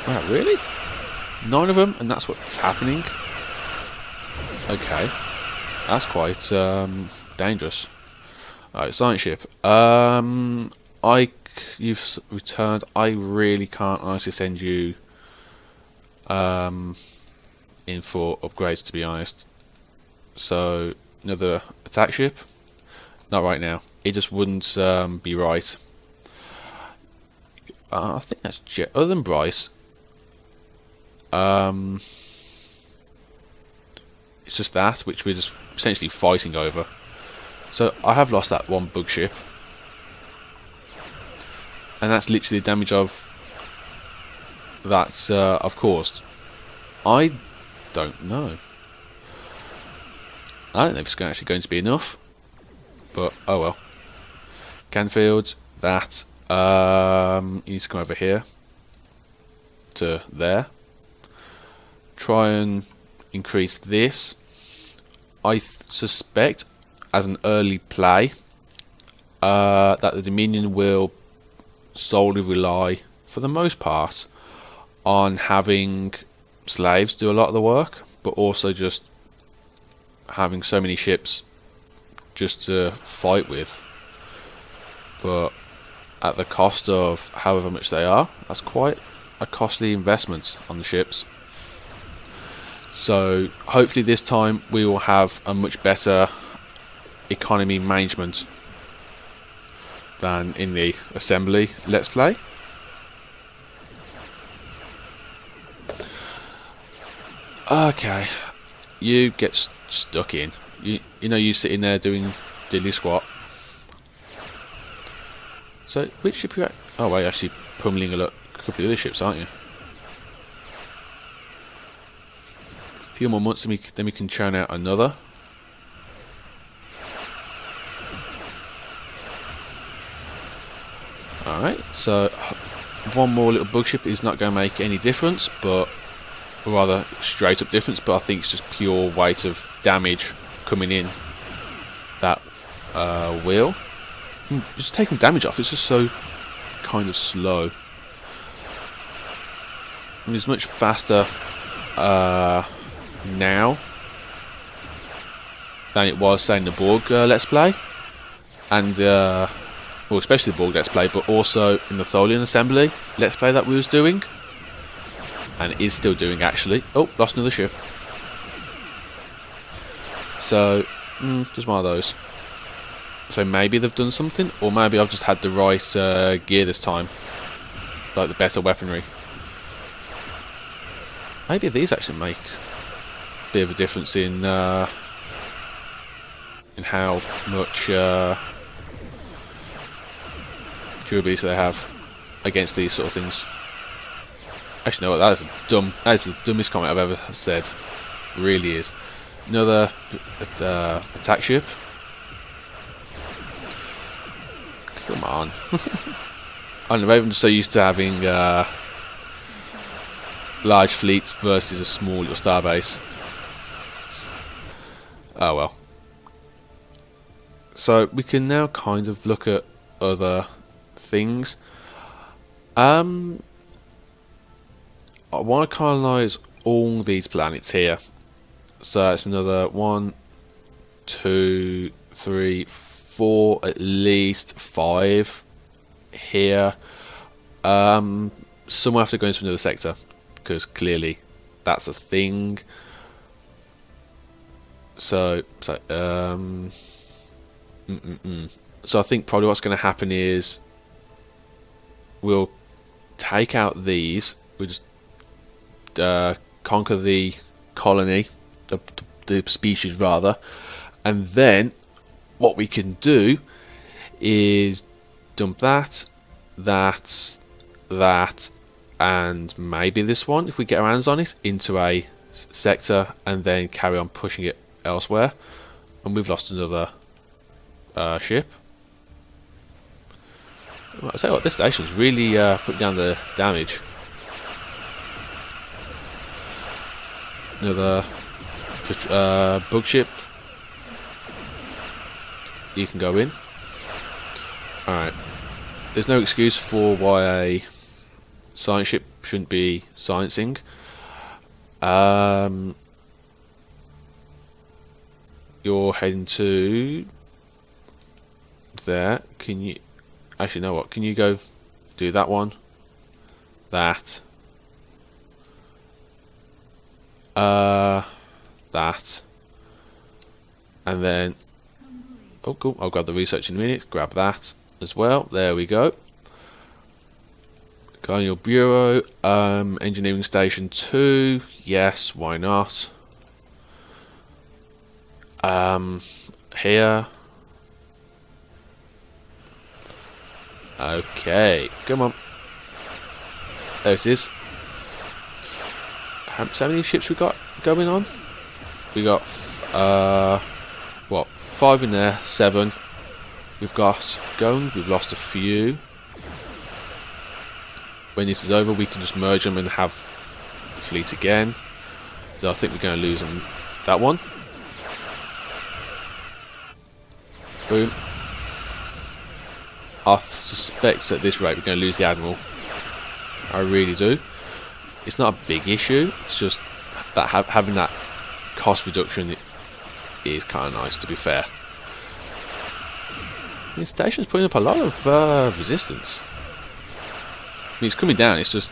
Wow, really? 9 of them, and that's what's happening. Okay, that's quite dangerous. Alright, science ship. You've returned. I really can't honestly send you in for upgrades, to be honest. So another attack ship. Not right now. It just wouldn't be right. I think that's other than Bryce. It's just that which we're just essentially fighting over. So I have lost that one bug ship, and that's literally the damage I've caused. I don't know. I don't know if it's actually going to be enough, but oh well. Canfield, that you need to come over here to there. Try and increase this. I suspect, as an early play, that the Dominion will solely rely, for the most part, on having slaves do a lot of the work, but also just having so many ships just to fight with. But at the cost of however much they are, that's quite a costly investment on the ships. So hopefully this time we will have a much better economy management than in the assembly Let's Play. Okay, you get stuck in. You know, you sitting there doing diddly squat. So which ship are you at? Oh wait, actually pummeling a couple of other ships, aren't you? A few more months, then we can churn out another. Alright, so one more little bug ship is not going to make any difference, but or rather straight up difference, but I think it's just pure weight of damage coming in that wheel. Just taking damage off, it's just so kind of slow. I mean, it's much faster now than it was, say, in the Borg Let's Play, and well, especially the Borg Let's Play, but also in the Tholian Assembly Let's Play that we was doing, and is still doing actually. Oh, lost another ship. So, just one of those. So maybe they've done something, or maybe I've just had the right gear this time, like the better weaponry. Maybe these actually make a bit of a difference in how much durability they have against these sort of things. Actually, no, that is the dumbest comment I've ever said. It really is. Another attack ship. Come on. I don't know, maybe I'm just so used to having large fleets versus a small little starbase. Oh well. So we can now kind of look at other things. I want to colonise all these planets here. So it's another 1, 2, 3, 4, at least 5 here. Some will have to go into another sector, because clearly that's a thing. So I think probably what's going to happen is we'll take out these. We'll just conquer the colony, the species rather, and then what we can do is dump that, and maybe this one, if we get our hands on it, into a sector, and then carry on pushing it elsewhere. And we've lost another ship. Well, I'll tell you what, this station's really put down the damage. Another bug ship. You can go in. Alright. There's no excuse for why a science ship shouldn't be sciencing. You're heading to there. Can you actually know what? Can you go do that one? That. That. And then oh cool, I'll grab the research in a minute, grab that as well. There we go. Colonial Bureau, Engineering Station 2, yes, why not? Here. Okay, come on. There it is. How many ships we got going on? We got what? 5 in there, 7. We've got going. We've lost a few. When this is over, we can just merge them and have the fleet again. Though I think we're going to lose on that one. Boom. I suspect at this rate we're going to lose the Admiral. I really do. It's not a big issue. It's just that having that cost reduction is kind of nice, to be fair. The station's putting up a lot of resistance. I mean, it's coming down. It's just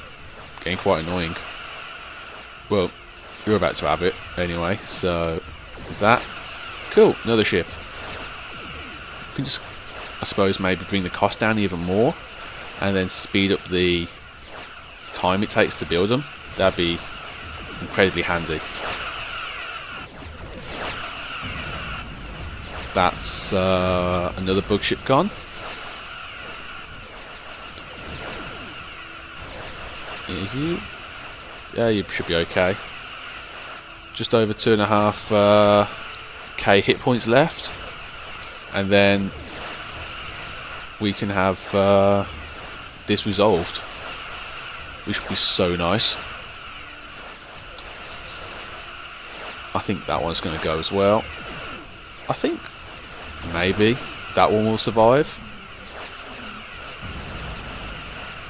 getting quite annoying. Well, you're about to have it anyway, so there's that. Cool, another ship. We can just, I suppose, maybe bring the cost down even more, and then speed up the time it takes to build them. That'd be incredibly handy. That's another bug ship gone. Yeah, you should be okay. Just over 2.5 K hit points left, and then we can have this resolved, which would be so nice. I think that one's going to go as well. I think maybe that one will survive.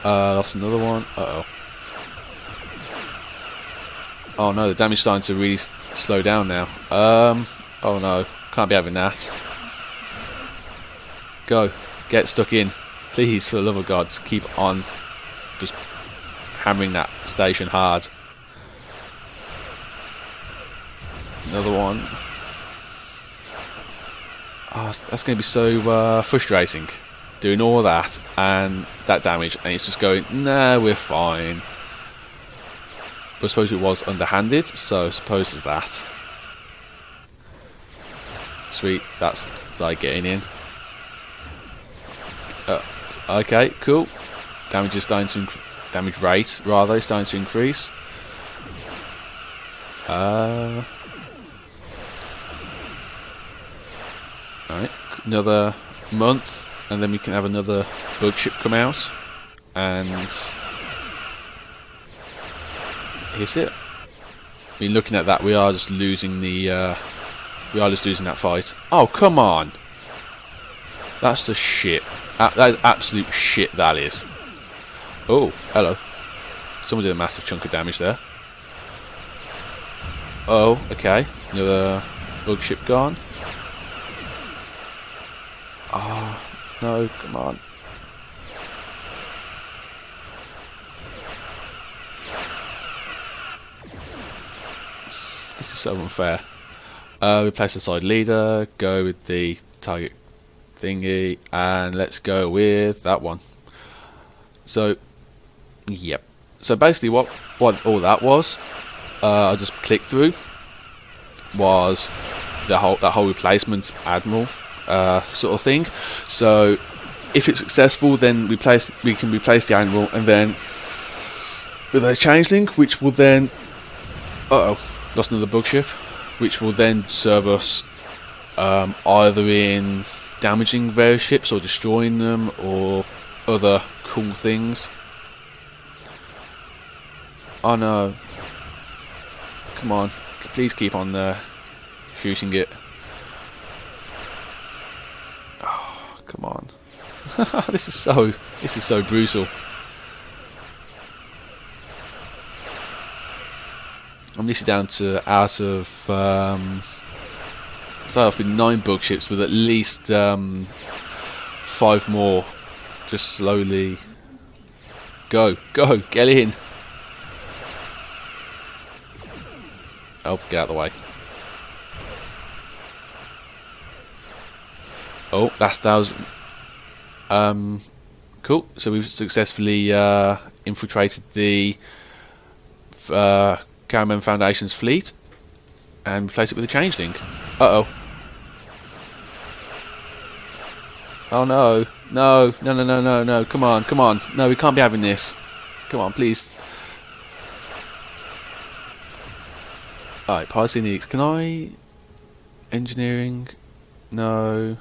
That's another one. Uh-oh. Oh no, the damage starting to really slow down now. Oh no, can't be having that. Go, get stuck in. Please, for the love of God, keep on just hammering that station hard. Another one. Oh, that's going to be so frustrating. Doing all that and that damage, and it's just going, nah, we're fine. But I suppose it was underhanded, so I suppose it's that. Sweet, that's like getting in. Okay, cool. Damage is starting to damage rate rather is starting to increase. Alright, another month, and then we can have another bug ship come out, and here's it. I mean, looking at that, we are just losing the. We are just losing that fight. Oh, come on! That's the shit. That is absolute shit. That is. Oh, hello. Someone did a massive chunk of damage there. Oh, okay. Another bug ship gone. Oh, no, come on. This is so unfair. Replace the side leader, go with the target thingy, and let's go with that one. So, yep. So basically what all that was, I just clicked through, was that whole replacement admiral sort of thing. So if it's successful, then we can replace the admiral, and then with a changeling, which will then lost another bug ship, which will then serve us either in damaging various ships or destroying them or other cool things. Oh no. Come on. Please keep on shooting it. Oh, come on. This is so brutal. I'm literally down to out of start off with 9 bug ships with at least 5 more. Just slowly go, get in. Oh, get out of the way. Oh, that's 1,000. Cool. So we've successfully infiltrated the Caraman Foundation's fleet and replace it with a changeling. Uh-oh. Oh no. No. Come on. No, we can't be having this. Come on, please. Alright, Piloting needs. Can I... Engineering? No.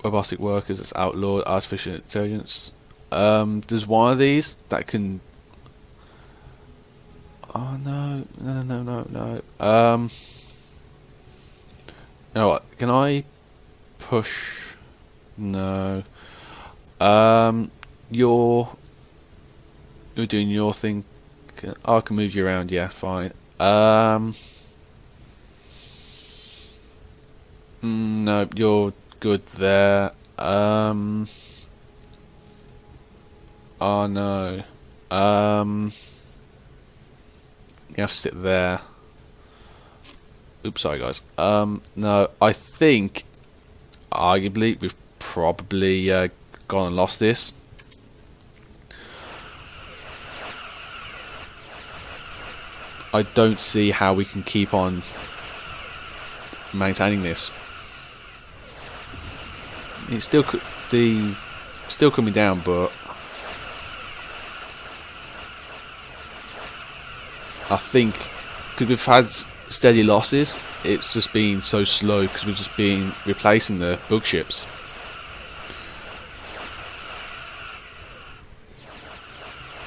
Robotic workers, that's outlawed. Artificial intelligence. There's one of these that can... Oh no. No. You know what? Can I push? No. You're doing your thing. I can move you around. Yeah, fine. No, you're good there. Oh no. You have to sit there. Oops, sorry guys. No, I think arguably we've probably gone and lost this. I don't see how we can keep on maintaining this. It's still still coming down, but I think because we've had steady losses, it's just been so slow because we've just been replacing the bug ships.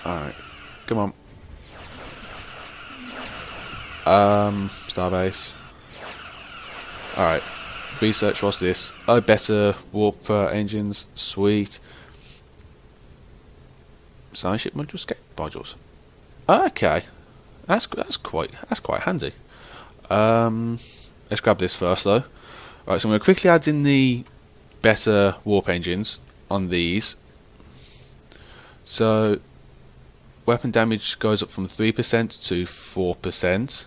Alright, come on. Starbase. Alright, research, what's this? Oh, better warp engines, sweet. Science ship module, escape modules. Okay, that's quite handy. Let's grab this first though. Right, so I'm going to quickly add in the better warp engines on these. So weapon damage goes up from 3% to 4%.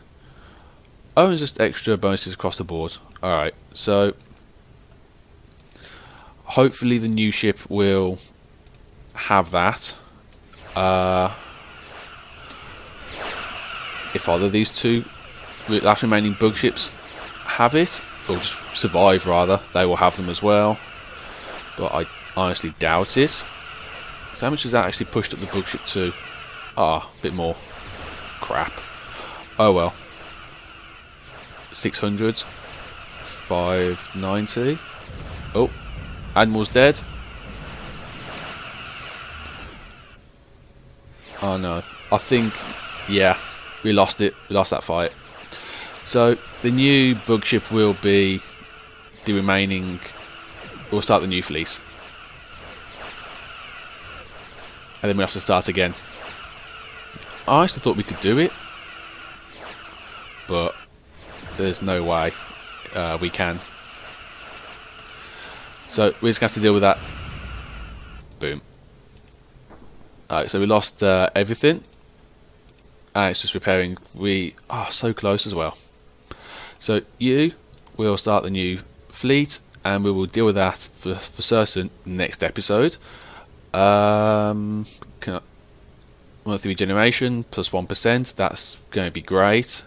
Oh, and just extra bonuses across the board. Alright, so hopefully the new ship will have that. If either of these two last remaining bug ships have it, or just survive rather, they will have them as well. But I honestly doubt it. So how much has that actually pushed up the bug ship to? A bit more. Crap. Oh well. 600. 590. Oh, Admiral's dead. Oh no. I think, yeah, we lost it. We lost that fight. So the new bug ship will be the remaining. We'll start the new fleet, and then we have to start again. I actually thought we could do it, but there's no way we can. So we're just going to have to deal with that. Boom. Alright, so we lost everything. And it's just repairing. We are so close as well. So you will start the new fleet, and we will deal with that for certain next episode. Monthly regeneration plus 1%. That's going to be great.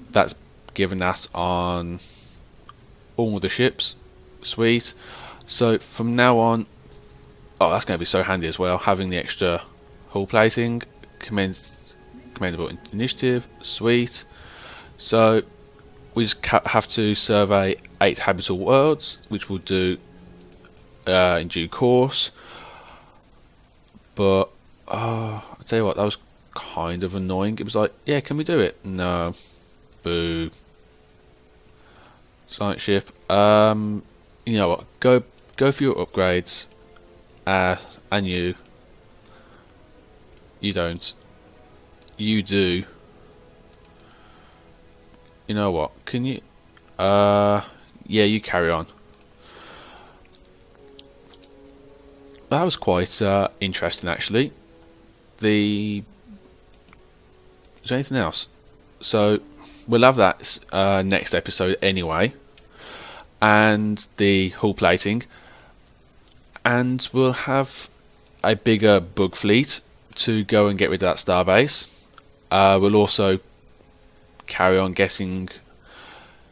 That's given that on all the ships. Sweet. So from now on, oh, that's going to be so handy as well. Having the extra hull plating, commendable initiative. Sweet. So we just have to survey 8 habitable worlds, which we'll do in due course. But I'll tell you what, that was kind of annoying. It was like, yeah, can we do it? No. Boo. Science ship. You know what? Go for your upgrades. And you don't. You do. You know what? Can you? Yeah, you carry on. That was quite interesting, actually. Is there anything else? So we'll have that next episode anyway, and the hull plating, and we'll have a bigger bug fleet to go and get rid of that starbase. We'll also carry on getting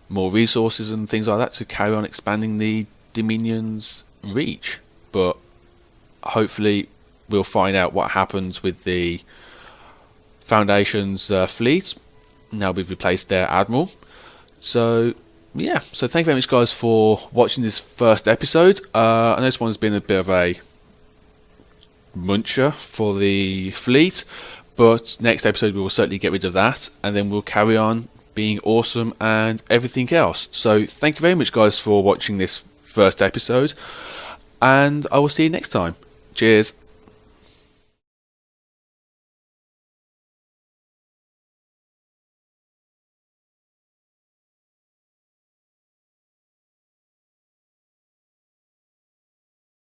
more resources and things like that to carry on expanding the Dominion's reach. But hopefully we'll find out what happens with the Foundation's fleet. Now we've replaced their admiral. So yeah, so thank you very much guys for watching this first episode. I know this one's been a bit of a muncher for the fleet, but next episode we will certainly get rid of that, and then we'll carry on being awesome and everything else. So thank you very much guys for watching this first episode, and I will see you next time. Cheers.